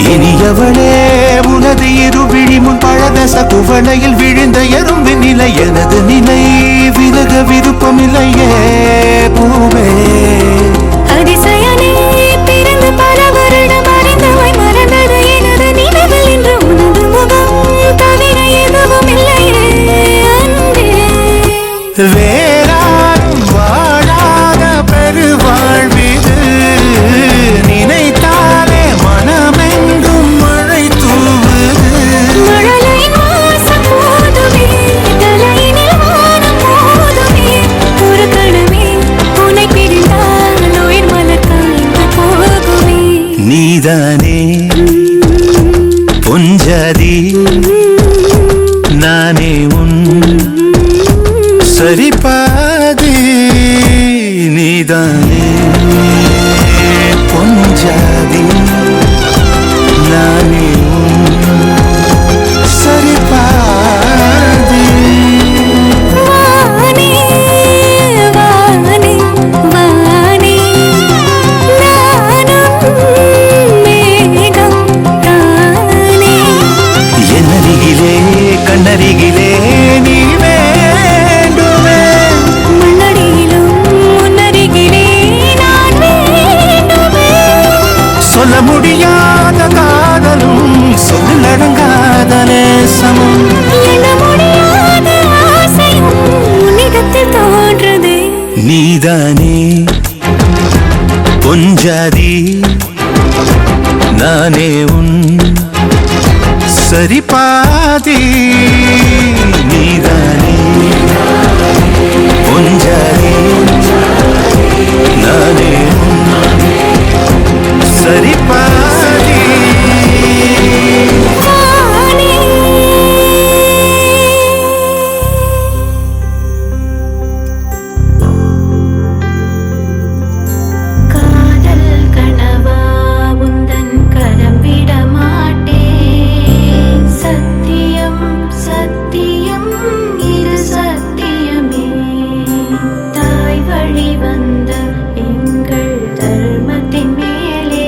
இனியவளே உனது இருவிழி முன் பழதச குவளையில் விழுந்த எறும்பு நிலை எனது நிலை விலக விருப்பமில்லையே பூவே அதிசயனே பிறந்து பல வருடம் அறிந்தவை மறந்தது எனது நினைவில் இன்று உனது முகம் தவிர எதுவும் இல்லையே அன்பே வேறாரும் வாழாத பெருவாழ்விது நினைத்தாலே மனமெங்கும் மழை தூவுது மழலை வாசம் போதுமே தலையினில் வானம் போதுமே ஒரு கணமே உன்னை பிரிந்தால் உயிர் மலர் காய்ந்து போகுமே நீதானே பொஞ்சாதி நானே உன் சரிபாதி நீதானே பொஞ்சாதி நானே உன் சரிபாதி வானே வானே வானே நானும் மேகம் தானே என்னருகிலே கண்ணருகிலே நீ வேண்டுமே மண்ணடியிலும் முன்னருகிலே நான் வேண்டுமே சொல்ல முடியாத காதலும் சொல்லடங்காத நேசமும் எண்ண முடியாத ஆசையும் உன்னிடத்தில் தோன்றுதே நீதானே பொஞ்சாதி நானே உன் சரிபாதி நீதானே பொஞ்சாதி நானே உன் சரிபாதி வானே காதல் கனவா உந்தன் கரம் விட மாட்டேன் சத்தியம் சத்தியம் இது சத்தியமே தாய் வழி வந்த எங்கள் தர்மத்தின் மேலே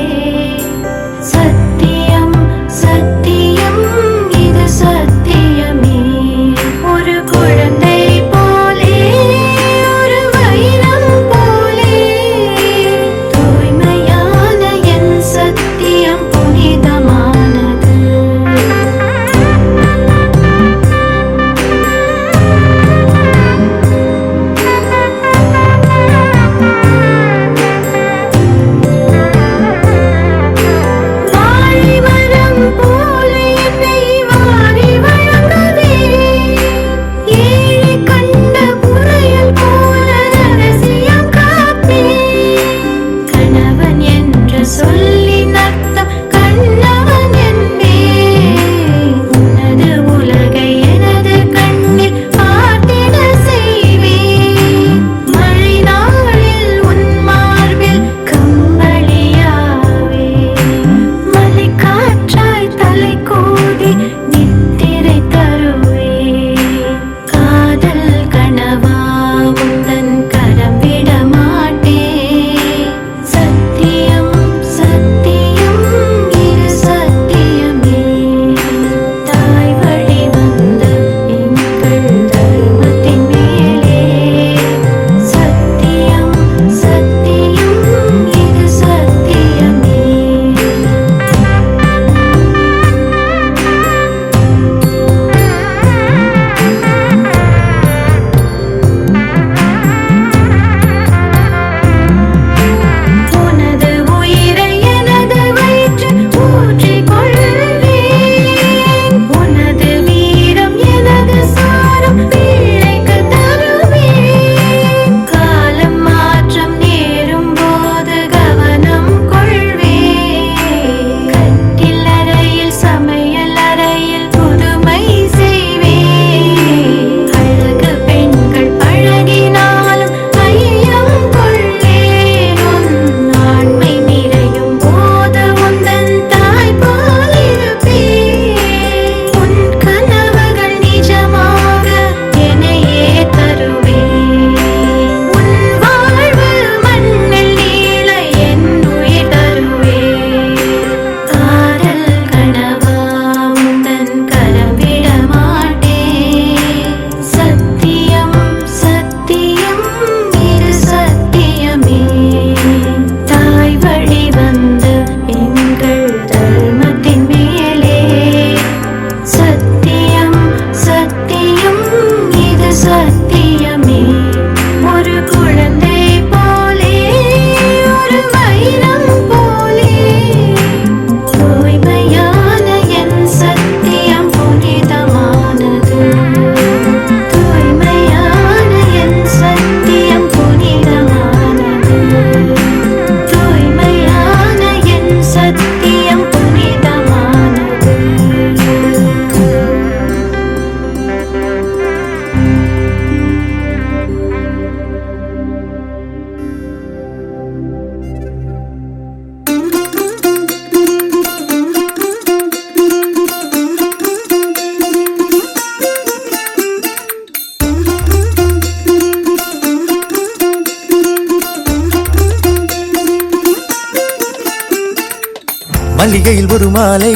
மல்லிகையில் ஒரு மாலை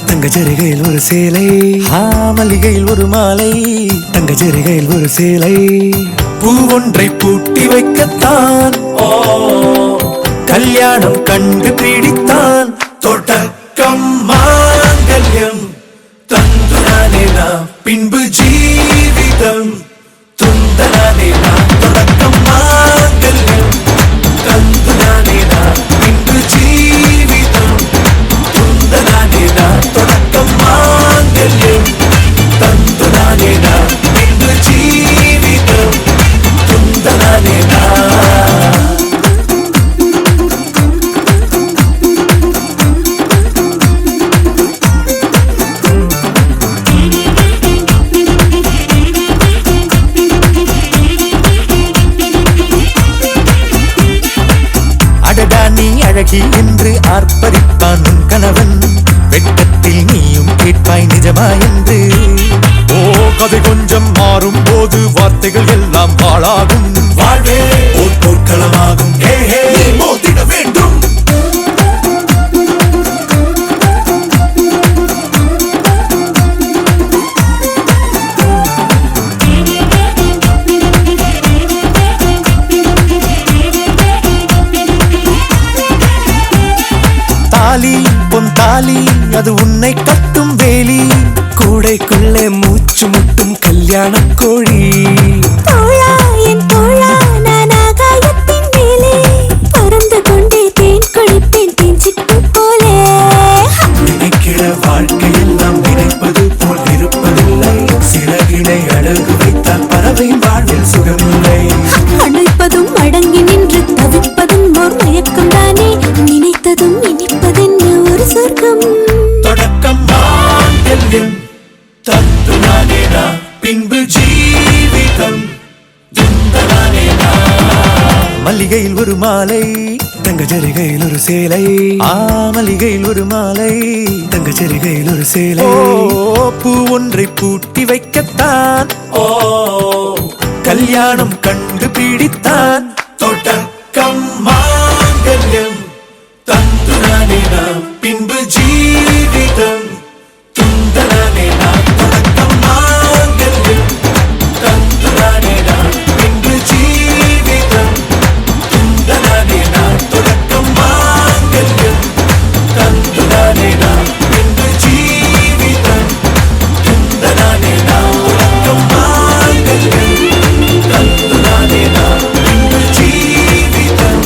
தங்க ஜரிகையில் ஒரு சேலை மல்லிகையில் ஒரு மாலை தங்க ஜரிகையில் ஒரு சேலை பூ ஒன்றை பூட்டி வைக்கத்தான் கல்யாணம் கண்டு பிடித்தான் தொடக்கம் மாங்கல்யம் தந்துனானே நாம் பின்பு ஜீவிதம் துந்தனானே நாம் தொடக்கம் மாங்கல்யம் தந்துனானே நாம் பின்பு ஜீவிதம் துந்தனானே நாம் தொடக்கம் மாங்கல்யம் தந்துனானே நாம் பின்பு ஜீவிதம் துந்தனானே நாம் அழகி என்று ஆர்ப்பரிப்பான் உன் கணவன் வெட்கத்தில் நீயும் கேட்பாய் நிஜமா என்று கதை கொஞ்சம் மாறும் போது வார்த்தைகள் எல்லாம் பாழாகும் வாழ்வே ஓர் போர்க்களமாகும் மோதிட வேண்டும் பொன்தாலி அது உன்னை கட்டும் வேலி கூடைக்குள்ளே மூச்சு முட்டும் கல்யாண கோழி தோழா என் தோழா நான் ஆகாயத்தின் மேலே பறந்து கொண்டே தேன் குடிப்பேன் தேஞ்சிட்டு போலே நினைக்கிற வாழ்க்கையில் நாம் நினைப்பது போல் இருப்பதில்லை சிறகினை அழகு வைத்தால் பறவையின் வாழ்வில் சுகமில்லை அழைப்பதும் அடங்கி நின்று தவிப்பதும் ஓர் மயக்கம் தானே நினைத்ததும் இனிப்பதென்ன ஒரு சொர்க்கம் தொடக்கம் மாங்கல்யம் தந்துனானே நாம் பின்பு ஜீவிதம் துந்தனானே நாம் மல்லிகையில் ஒரு மாலை தங்க ஜரிகையில் ஒரு சேலை மல்லிகையில் ஒரு மாலை தங்க ஜரிகையில் ஒரு சேலை பூ ஒன்றை பூட்டி வைக்கத்தான் கல்யாணம் கண்டு பிடித்தான் தொடக்கம் மாங்கல்யம் தந்துனானே நாம் பின்பு ஜீவிதம் துந்தனானே நாம் தொடக்கம் மாங்கல்யம் தந்துனானே நாம் பின்பு ஜீவிதம் துந்தனானே நாம் தொடக்கம் மாங்கல்யம் தந்துனானே நாம் பின்பு ஜீவிதம் துந்தனானே நாம் தொடக்கம் மாங்கல்யம் தந்துனானே நாம் பின்பு ஜீவிதம்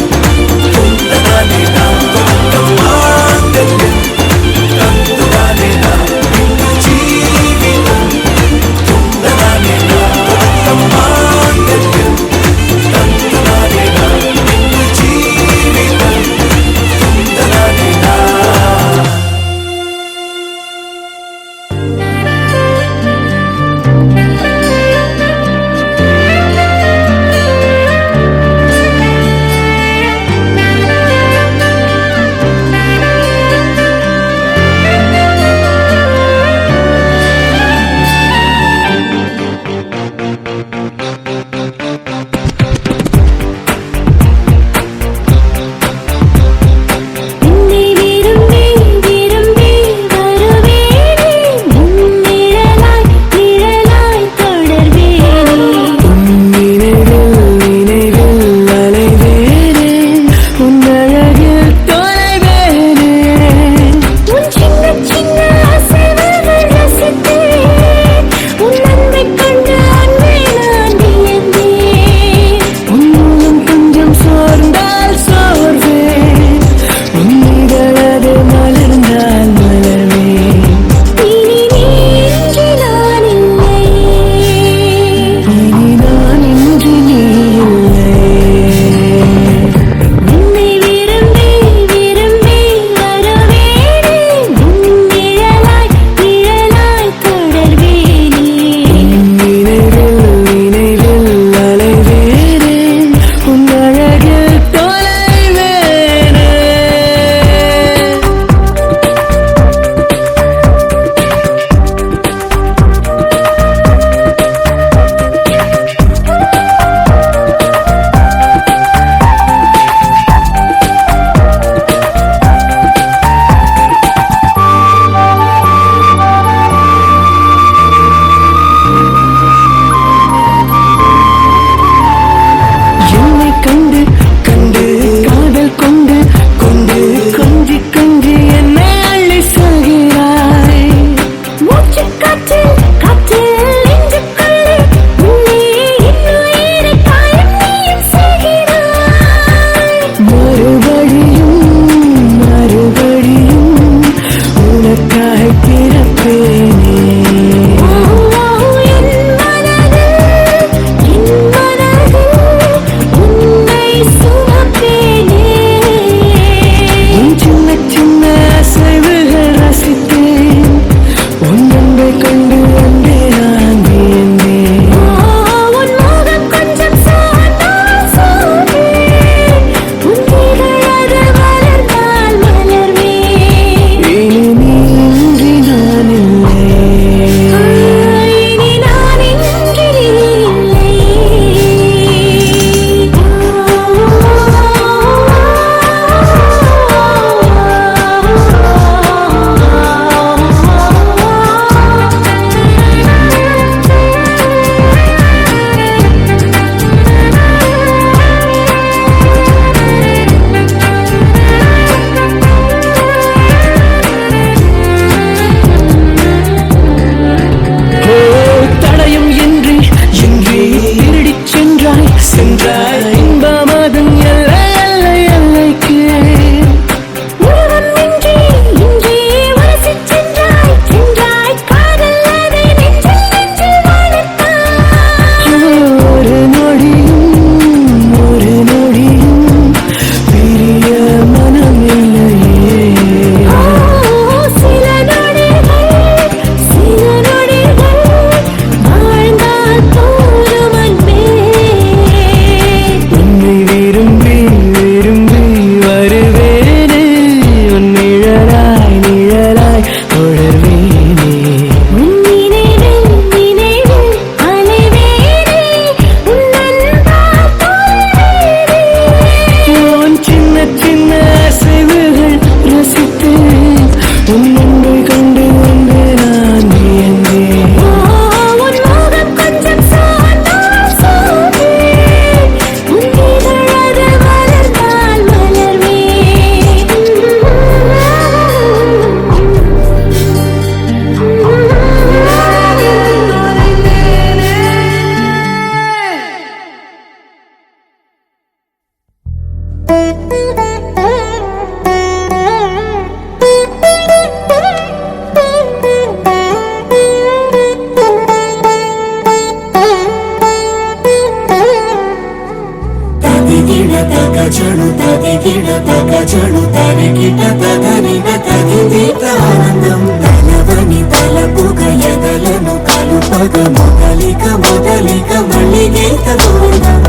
జడు తదిగిడ తగ జడు తరిగిట తగరిన తగిదీత ఆనందం తలవని తలపుగ ఎదలను కలుపగ మొదలిక మొదలిక మళ్ళీ గీత గోవిందం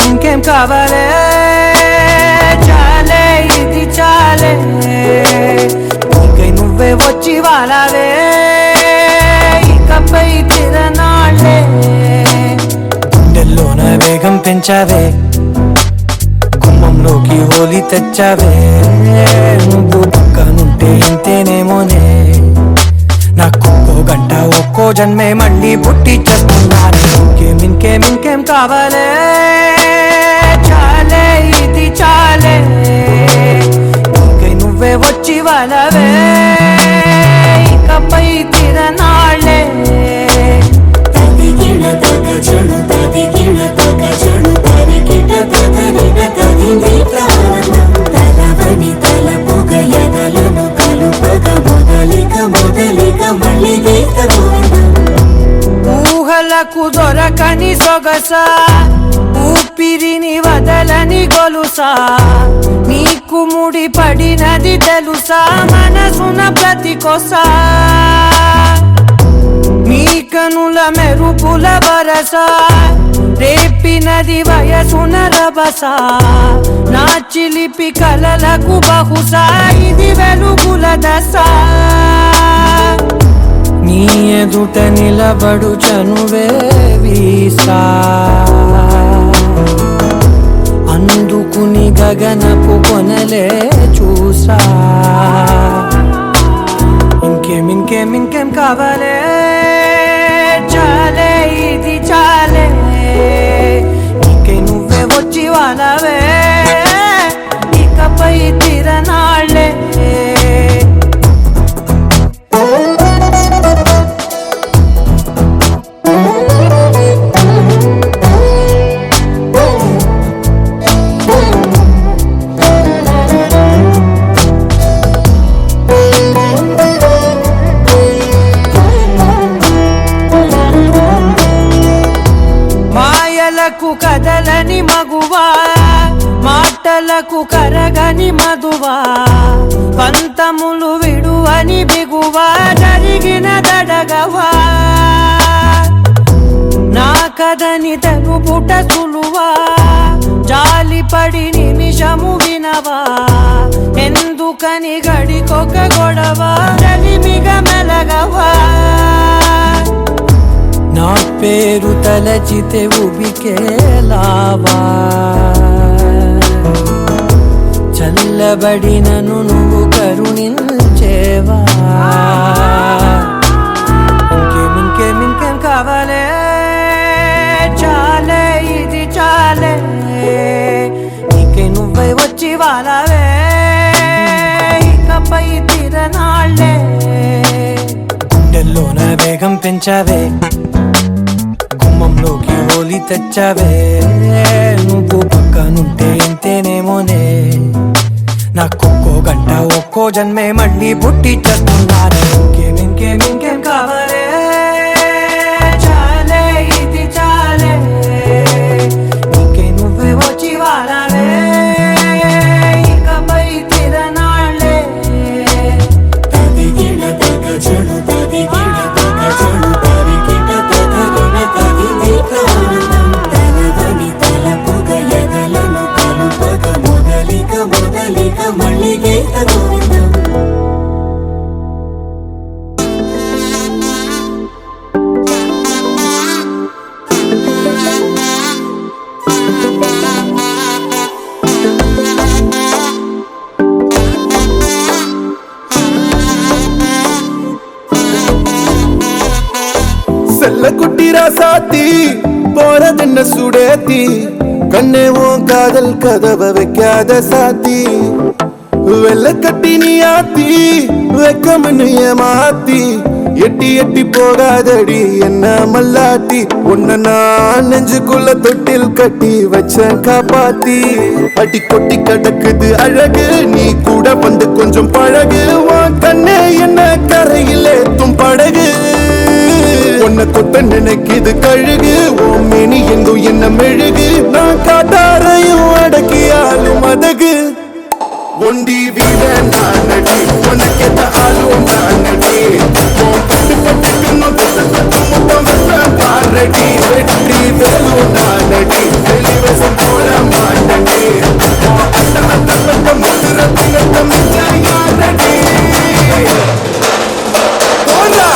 ఇంకేం కావాలే చాలే ఇది చాలే ఇంకై నువ్వే వచ్చి వాలావే ఇకపై తిరనాళ్ళే గుండెల్లోన వేగం పెంచావే కుమ్మంలోకి హోలీ తెచ్చావే నువ్వు పక్కనుంటే ఇంతేనేమోనే నాకొక్కో గంట ఒక్కో జన్మే మళ్ళీ పుట్టి చేస్తున్నాను ఇంకేం కావాలే చాలే ఇది చాలే ఇంకై నువ్వే వచ్చి వాళ్ళవే ఇకపై తిరనాళ్ళే తదిగిడ తగ జడు తదిగిడ తగ జడు తరిగిట తగరిన తగిదీత ఆనందం తలవని తలపుగ ఎదలను కలుపగ మొదలిక మొదలిక మళ్ళీ గీత గోవిందం ఊహలకు దొరకని సొగసా ఊపిరిని వదలని గొలుసా నీకు ముడి పడినది తెలుసా మనసున ప్రతి కొసా నీ కనుల మెరుపుల వరస రేపినది వయసున రభస నా చిలిపి కలలకు బహుశా ఇది వెలుగుల దశ నీ ఎదుట నిలబడు చనువే వీసా అందుకుని గగనపు కొనలే చూసా ఇంకేం కావాలే చాలే ఇది చాలే ఇంకే నువ్వే వచ్చి వాళ్ళవే ఇకపై తిరనాళ్ళే మాయలకు కదలని మగువా మాటలకు కరగని మధువా పంతములు విడువని బిగువా జరిగిన దడగవా నా కదని తెలుపుట సులువా జాలిపడి నిమిషము వినవా ఎందుకని గడికొక గొడవ రలిమిగ మెలగవా నా పేరు తలచితే ఉబికేలావా చల్లబడినను నువ్వు కరుణించేవా ఇంకేం కావాలే చాలే ఇది చాలే నీకే నువ్వే వచ్చి వాళ్ళవే ఇకపై తిరనాళ్ళే గుండెల్లోన వేగం పెంచావే గుమ్మంలోకి హోలీ తెచ్చావే నువ్వు పక్కనుంటే ఇంతేనేమోనే నాకొక్కో గంట ఒక్కో జన్మే మళ్ళీ పుట్టి చేస్తున్నాను ఇంకేం కావాలే చాలే ఇది చాలే ఇంకే నువ్వే వచ్చి వాళ్ళవే ఇకపై తిరనాళ్ళే తదిగిడ తగ జడు తదిగిడ తగ జడు తరిగిట తగరిన తగిదీత ఆనందం తలవని తలపుగ ఎదలను కలుపగ మొదలిక మొదలిక మళ్ళీ గీత గోవిందం செல்ல குட்டி ராசாத்தி போறதென்ன சுடேத்தி கண்ணே உன் காதல் கதவை வைக்காத சாத்தி வெள்ள கட்டி நீ ஆத்தி வெக்கம்னு ஏமாத்தி எட்டி எட்டி போகாதடி என்ன மல்லாட்டி உன்ன நான் நெஞ்சுக்குள்ள தொட்டில் கட்டி வச்ச காப்பாத்தி அடி கொட்டி கிடக்குது அழகு நீ கூட வந்து கொஞ்சம் பழகு உன் கண்ணே என்ன கரையில் ஏத்தும் படகு உன்னை தொட்ட நினைக்குது கழுகு ஓ மேனி எங்கும் என்ன மெழுகு நான் காட்டாரையும் அடக்கியாலும் மதகு ஒண்டி வீர நானடி உனக்கேத்த ஆளும் நானடி பட்டு பட்டுக்கணும் முத்தம் பாரடி வெற்றி வேலும் நானடி வெளிவசம் போட மாட்டடி முதுரத்தினத்தம் யாரடி போடா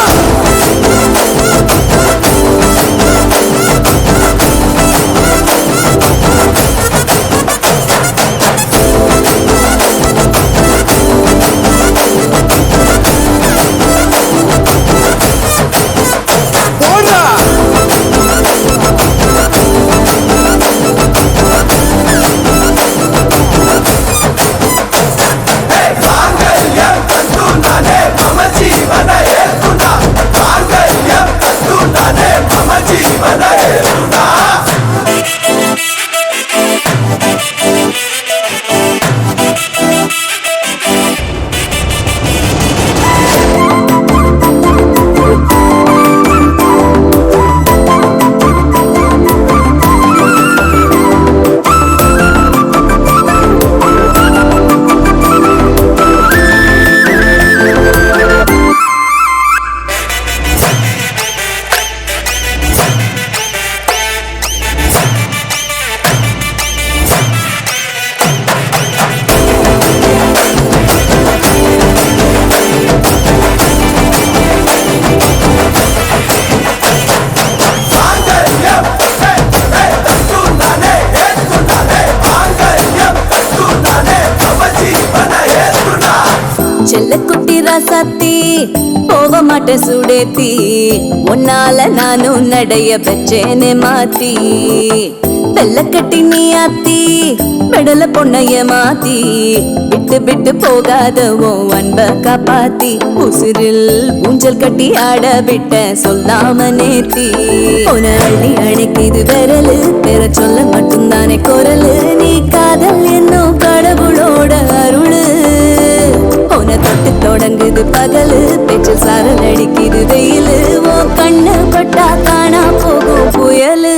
செல்லக்குட்டி ராசாத்தி போக மாட்ட சுடேத்தி உன்னால நானும் நடைய பெற்றேனே மாத்தி வெள்ளக்கட்டி நீ ஆத்தி பெடல பொண்ணைய மாத்தி விட்டு விட்டு போகாதவோ அன்ப காப்பாத்தி உசிரில் ஊஞ்சல் கட்டி ஆட விட்ட சொல்லாம நேத்தி உன அள்ளி அணைக்குது விரலு பெற சொல்ல மட்டும்தானே குரலு நீ காதல் என்னும் கடவுளோட அருளு உன தொட்டு தொடங்குது பகலு பேச்சில் சாரல் அடிக்குது வெயிலு ஓ கண்ணு பட்டா காணா போகும் புயலு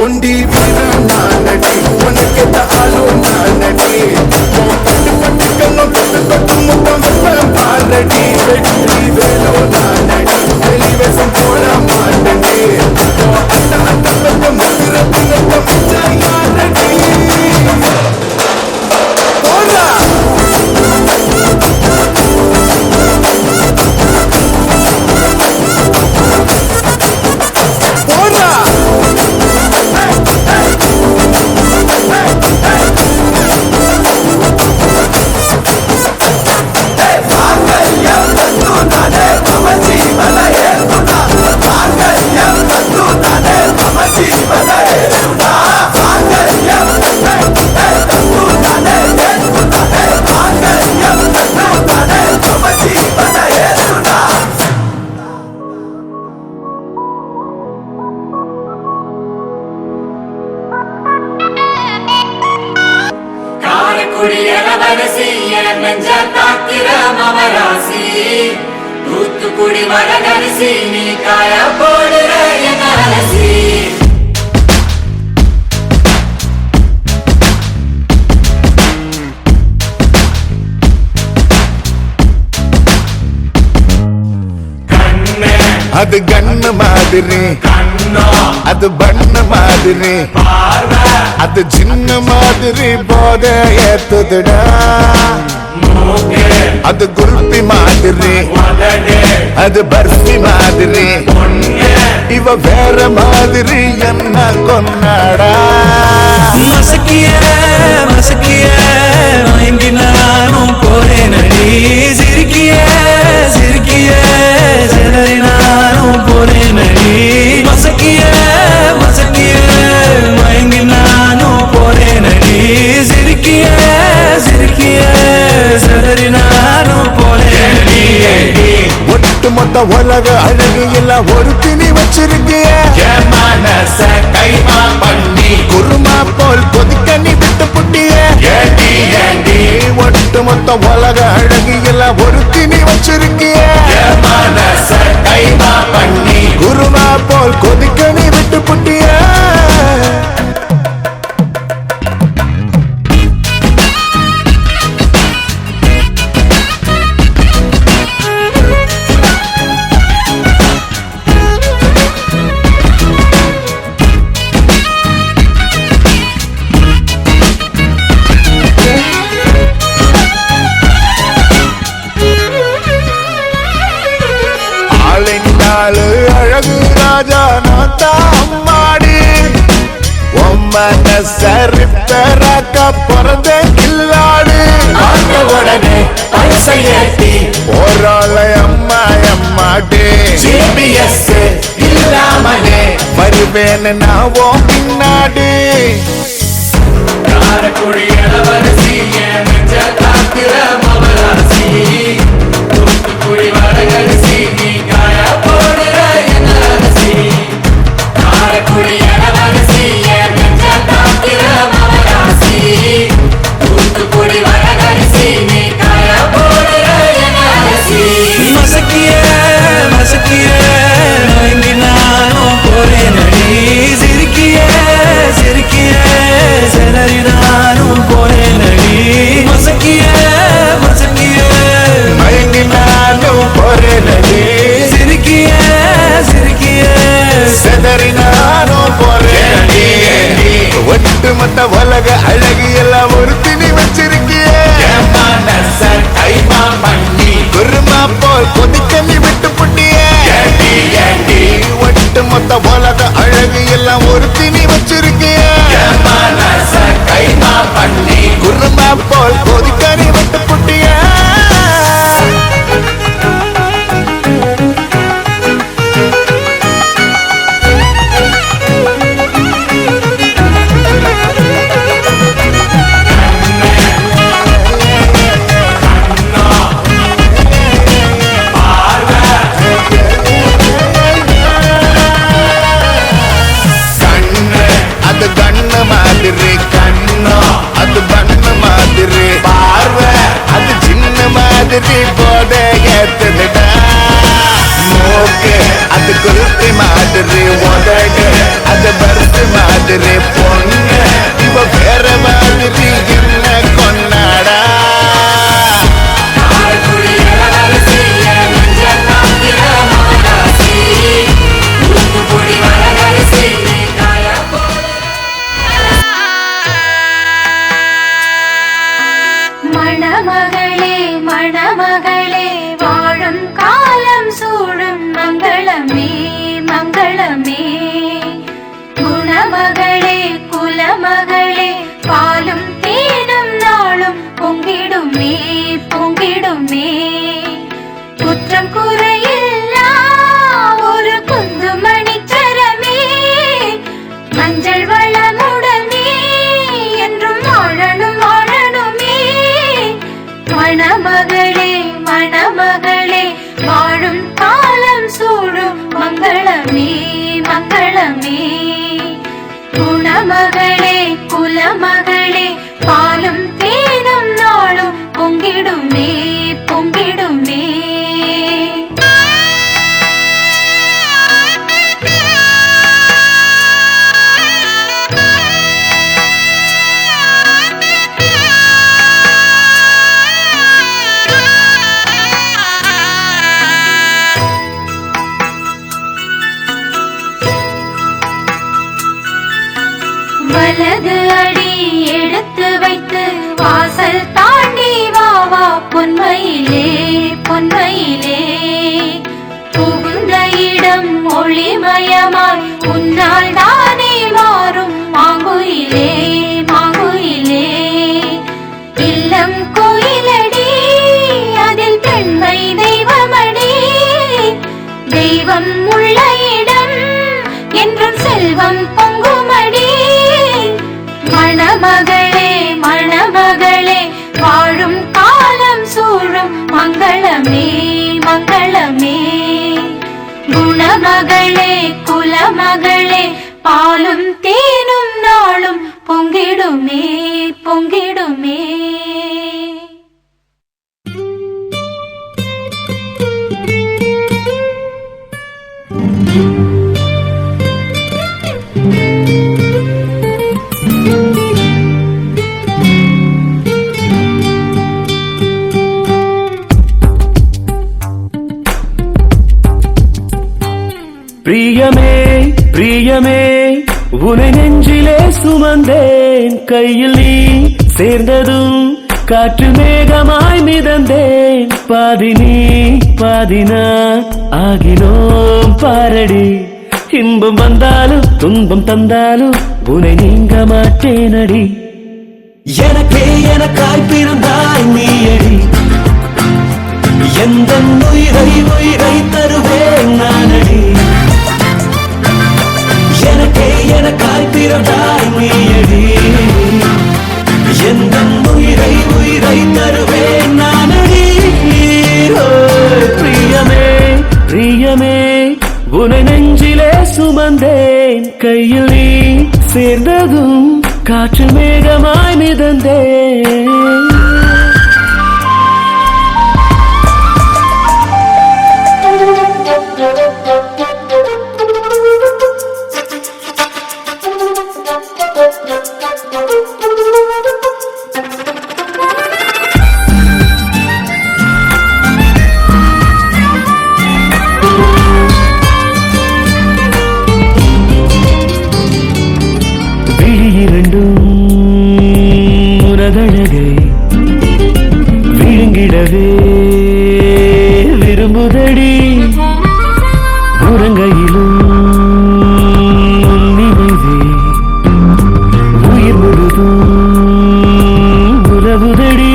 ஒண்டி வீர நானடி உனக்கேத்த ஆளும் நானடி பட்டு பட்டுக்கணும் முத்தம் பாரடி வெற்றி வேலும் நானடி வெளிவசம் போட மாட்டடி முதுரத்தினத்தம் யாரடி போடா தூத்துக்குடி வரகரிசி நீ காய போடுற என் அலசி அது கண்ணு மாதிரி அது பண்ண மாதிரி அது சின்ன மாதிரி போத ஏத்துதுடா அது குல்பி மாதிரி அது பர்ஃபி மாதிரி இவ வேற மாதிரி என்ன கொண்டாடா மசக்கிய மசக்கிய மயங்கி நானும் போறேன் அடி சிரிக்கிய சிரிக்கிய சிதறி நானும் போறேன் அடி மசக்கிய மசக்கிய மயங்கி நானும் போறேன் அடி சிரிக்கிய சிரிக்கிய சிதறி நானும் போறேன் அடி ஒட்டு மொத்த உலக அழகு எல்லாம் ஒரு திணி வச்சிருக்கிய மனச கைமா பண்ணி குருமா போல் கொதிக்க நீ விட்டு புட்டிய ஒட்டு மொத்த உலக அழகு எல்லாம் ஒரு திணி வச்சிருக்கிய மனச கைமா பண்ணி குருமா போல் கொதிக்க நீ விட்டு புட்டிய ராஜா நான் தான் அம்மாடி ஒம்மன சரித்தராக்க பிறந்த கில்லாடு உடனே பைசை ஏத்தி போராளை அம்மா அம்மாடி ஜிபிஎஸ் இல்லாமலே வருவேன்னு நான் ஓ பின்னாடி காரக்குடி இளவரசி என் நெஞ்ச காக்கிற மவராசி தூத்துக்குடி வடகரிசி நீ காய போடுற என் அரசி காரக்குடி இளவரசி என் நெஞ்ச காக்கிற மவராசி தூத்துக்குடி வடகரிசி நீ காய போடுற என் அரசி மசக்கிய மசக்கிய மயங்கி நானும் போறேன் அடி சிரிக்கிய சிரிக்கிய சிலரி நானும் போறேன் அடி மசக்கிய மசக்கிய மயங்கி நானும் போறேனடி சிரிக்கிய சிரிக்கிய செதறி நானும் போறேனடி ஒட்டுமொத்த உலக அழகி எல்லாம் ஒரு திணி வச்சிருக்கிய மனச கைமா பண்ணி குருமா போல் கொதிக்க நீ விட்டு புட்டிய ஏண்டி ஏண்டி ஒட்டுமொத்த உலக அழகு எல்லாம் ஒரு திணி வச்சிருக்கிய மனச கைமா பண்ணி குருமா போல் கொதிக்க நீ விட்டு புட்டிய கண்ணு அது கண்ணு மாதிரி கண்ணு அது பண்ணு மாதிரி பார்வை அது சின்ன மாதிரி போத ஏத்துடா மூக்கு அது குருத்தி மாதிரி உதடு அது பருத்து மாதிரி பொண்ணு இவ வேற மாதிரி என்ன கொண்டாடா காரக்குடி இளவரசி என் நெஞ்ச காக்கிற மவராசி தூத்துக்குடி வடகரிசி நீ காய மணமகளே மணமகளே வாழும் காலம் சூழும் மங்களமே மங்களமே குணமகளே குலமகளே பாலும் தேனும் நாளும் பொங்கிடுமே பொங்கிடுமே குற்றம் குறையில்லா ஒரு குந்துமணி சரமே மஞ்சள் வளமுடனே என்றும் வாழணும் வாழணுமே மணமகளே மணமகளே வாழும் காலம் சூழும் மங்களமே மங்களமே குணமகளே குலமகளே பாலும் தேனும் நாளும் பொங்கிடுமே பொங்கிடுமே வலது அடி எடுத்து வைத்து வாசல் தாண்டி வா வா பொன்மையிலே பொன்மையிலே புகுந்த இடம் ஒளிமயமாய் உன்னால் தானே மாறும் மாங்குயிலே மாங்குயிலே இல்லம் கோயிலடி அதில் பெண்மை தெய்வமடி தெய்வம் உள்ள இடம் என்றும் செல்வம் பொங்குமடி மணமகளே மணமகளே வாழும் காலம் சூழும் மங்களமே மங்களமே குணமகளே குலமகளே பாலும் தேனும் நாளும் பொங்கிடுமே பொங்கிடுமே பிரியமே பிரியமே உனை நெஞ்சிலே சுமந்தேன் கையில் நீ சேர்ந்ததும் காற்று மேகமாய் மிதந்தேன் பாதி நீ பாதி நான் ஆகினோம் பாரடி இன்பம் வந்தாலும் துன்பம் தந்தாலும் உனை நீங்க மாட்டேனடி எனக்கே எனக்காய் பிறந்தாய் நீயடி எந்த உயிரை தருவேன் நானடி எனக்கே எனக்காய் பிறந்தாய் நீயடி எந்த உயிரை தருவேன் நானடி பிரியமே பிரியமே உனை நெஞ்சிலே சுமந்தேன் கையில் நீ சேர்ந்ததும் காற்று மேகமாய் மிதந்தேன் உனதழகை விழுங்கிடவே விரும்புதடி உறங்கையிலும் நினைவே உயிர் முழுதும் உறவுதடி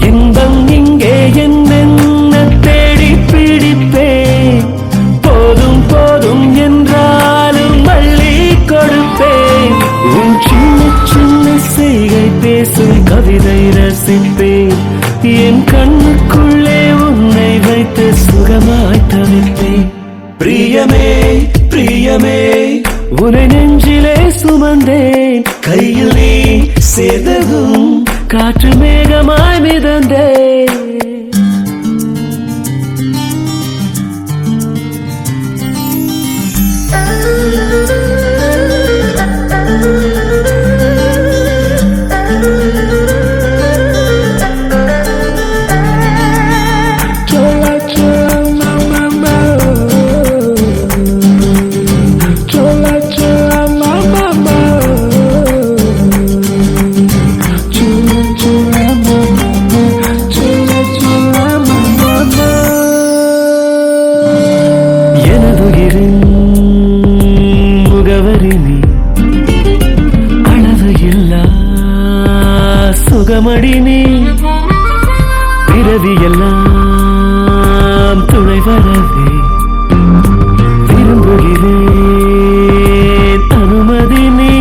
இன்பம் இங்கே என்ன தேடி பிடிப்பேன் போதும் போதும் என்றாலும் மல்லி கொடுப்பேன் உன் சின்ன சின்ன செய்கை பேசும் கவிதை ரசிப்பேன் என் கண்ணுக்குள்ளே உன்னை வைத்து சுகமாய் தவிர்ப்பேன் பிரியமே பிரியமே உனை நெஞ்சிலே சுமந்தேன் கையில் நீ சேர்ந்ததும் காற்று மேகமாய் மிதந்தேன் சுகமடி நீ பிறவி எல்லாம் துணை வரவே விரும்புகிறேன் அனுமதி நீ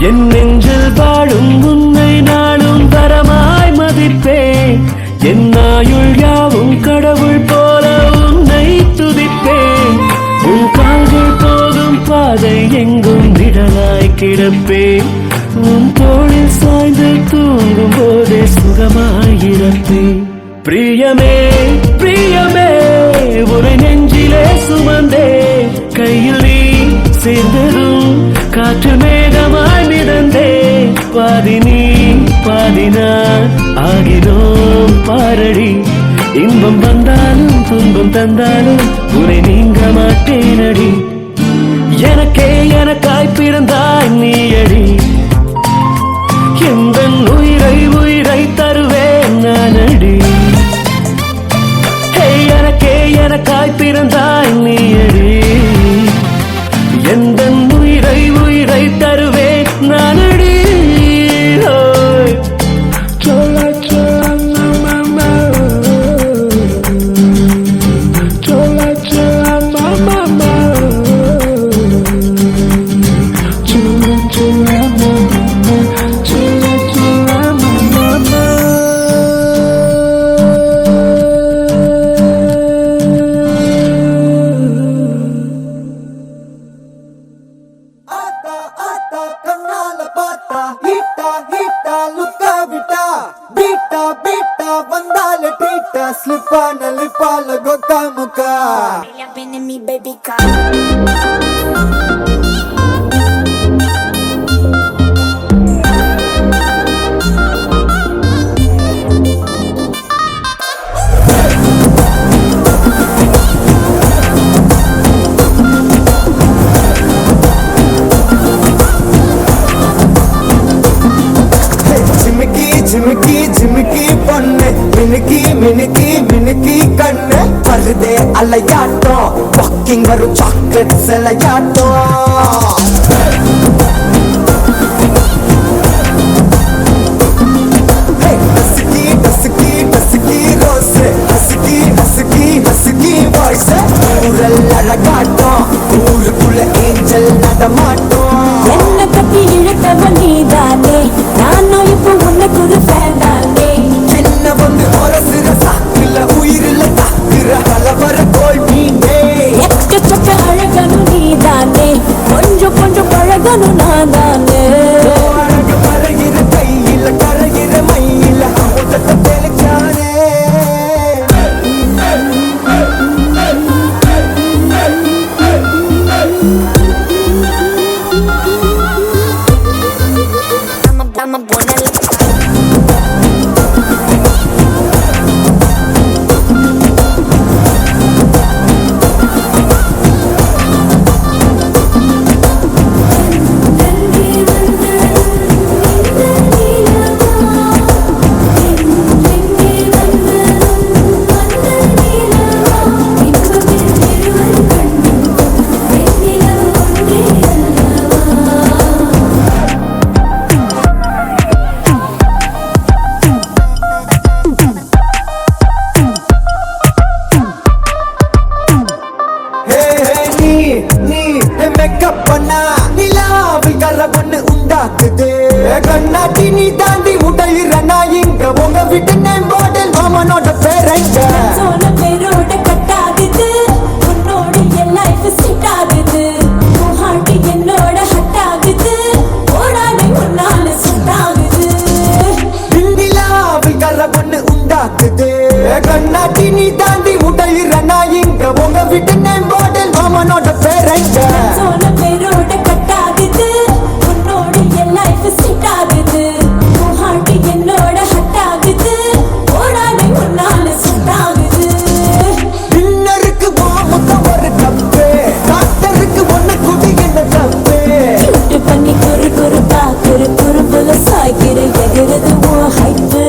என் நெஞ்சில் வாழும் உன்னை நாளும் வரமாய் மதிப்பேன் என் ஆயுள் யாவும் கடவுள் போல உன்னை துதிப்பேன் உன் கால்கள் போகும் பாதை எங்கும் விடலாய் கிடப்பேன் உன் தோளில் சாய்ந்து தூங்கும் போதே சுகமாயிரப்பேன் பிரியமே பிரியமே உனை நெஞ்சிலே சுமந்தே கையில் நீ சேர்ந்ததும் காற்று மேகமாய் மிதந்தே பாதி நீ பாதி நான் ஆகினோம் பாரடி இன்பம் வந்தாலும் துன்பம் தந்தாலும் உனை நீங்க மாட்டேனடி எனக்கே எனக்காய் பிறந்தாய் நீயடி எந்த உயிரை தருவேன் நானடி எனக்கே எனக்காய் பிறந்தாய் நீயடி எந்த உயிரை தருவேன் நானடி மினுக்கி மினுக்கி மினுக்கி கண்ணு வருதே அலையாட்டம் fucking வரும் சாக்லேட் சிலையாட்டம் டசுக்கி டசுக்கி டசுக்கி ரோஸ் ஹசுக்கி ஹசுக்கி ஹசுக்கி வாய்ஸ் ஊரல் அழகாட்டம் ஊருக்குள்ள ஏஞ்சல் நடமாட்டம் என்ன கட்டி இழுத்தவன் நீதானே நானும் இப்போ உனக்கு ஒரு ஃபேன் தானே சின்ன வந்து அரசுற சாக்குல உயிரில தாக்குற கலவர கோல் நீங்கே எக்கச்சக்க அழகனும் நீதானே கொஞ்சம் கொஞ்சம் பழகனும் நான் தானே அழகு பழகிற கையில கரைகிற மயில அமுதத்தை தெளிச்சானே மேக்கப் பண்ணா நிலாவில் கரவொன்னு உண்டாக்குது கண்ணாட்டி நீ தாண்டி உடையிறனா இங்க உங்க வீட்டு நேம் பாட்டில் மாமனோட பேரங்க சோன பேரோட கட்டாகுது உன்னோட என் லைஃப் செட் ஆகுது உன் ஹார்ட் என்னோட ஹட் ஆகுது ஓடாடி உன்னால செட் ஆகுது நிலாவில் கரவொன்னு உண்டாக்குது கண்ணாட்டி நீ தாண்டி உடையிறனா இங்க உங்க வீட்டு நேம் பாட்டில் மாமனோட பேரங்க சோன பேரோட கட்டாகுது உன்னோட என் லைஃப் செட் ஆகுது உன் ஹார்ட் என்னோட ஹட் ஆகுது ஓடாடி உன்னால செட் ஆகுது டின்னருக்கு மாமுக்க ஒரு கப்பு டாக்டருக்கு ஒண்ணு குடி என்ன தப்பு கியூட் பண்ணி குறு குறு பாக்குற குறும்புல சாய்க்கிற எகிறது உன் ஹைப்பு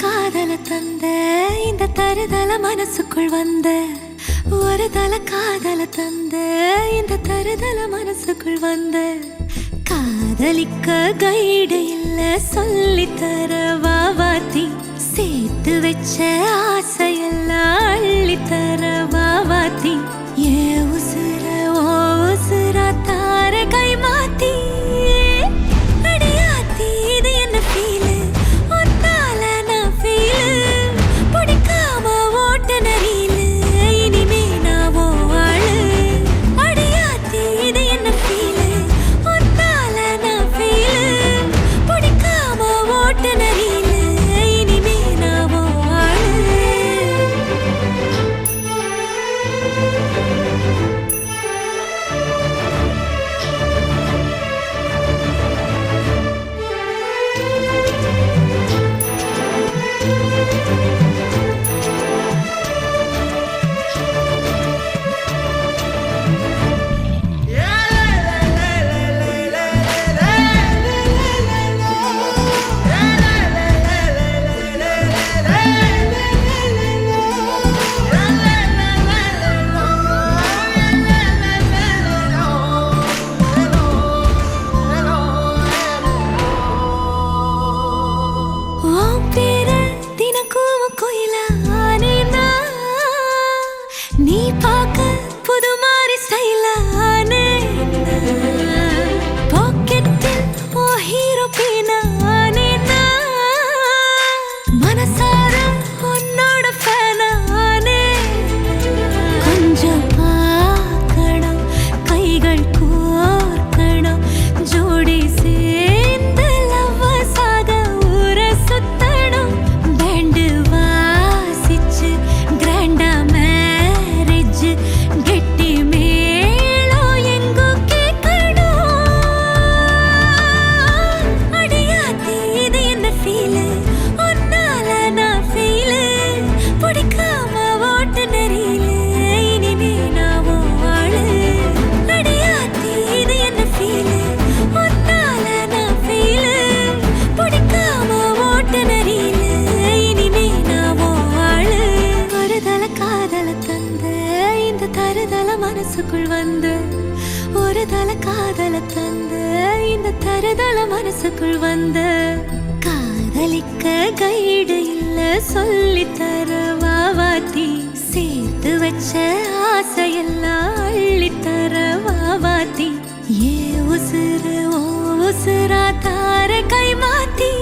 காதல தந்த இந்த தருதல மனசுக்குள் வந்த ஒரு தல காதல தந்த இந்த தருதல மனசுக்குள் வந்த காதலிக்க கைடு இல்ல சொல்லி தர வாவாத்தி சேர்த்து வச்ச ஆசையெல்லாம் அள்ளி தர வாவாத்தி ஏ உசுர ஓ உசுரா தார கை மாத்தி அடியாத்தி இது என்ன ஃபீலு நீ பார்க்க புது மாதிரி ஸ்டைலானே பாக்கெட்டில் ஓ ஹீரோ பீனானே மனசார உன்னோட ஃபேனானே கொஞ்சம் பார்க்கணும் கைகள் கோர்க்கணும் ஜோடி சேர்ந்து லவ்வசாக ஊர சுத்தணும் பேண்டு வாசிச்சு கிராண்டா மேரேஜ் கெட்டி மேளம் எங்கோ கேட்கணும் அடியாத்தி இது என்ன ஃபீலு உன்னால நான் ஃபீலு பிடிக்காம ஓட்டு நெறியில இனிமே நான் வாழு அடியாத்தி இது என்ன ஃபீலு உன்னால நான் ஃபீலு பிடிக்காம ஓட்டு நெறியில இனிமே நான் வாழு ஒரு தல காதல தந்த இந்த தருதல மனசுக்குள் வந்து ஒரு தல காதல தந்த இந்த தருதல மனசுக்குள் வந்து காதலிக்க கைடு இல்ல சொல்லி தர வாவாத்தி சேர்த்து வச்ச ஆசையெல்லாம் அள்ளி தர வாவாத்தி ஏ உசுறு ஓ உசுரா தார கை மாத்தி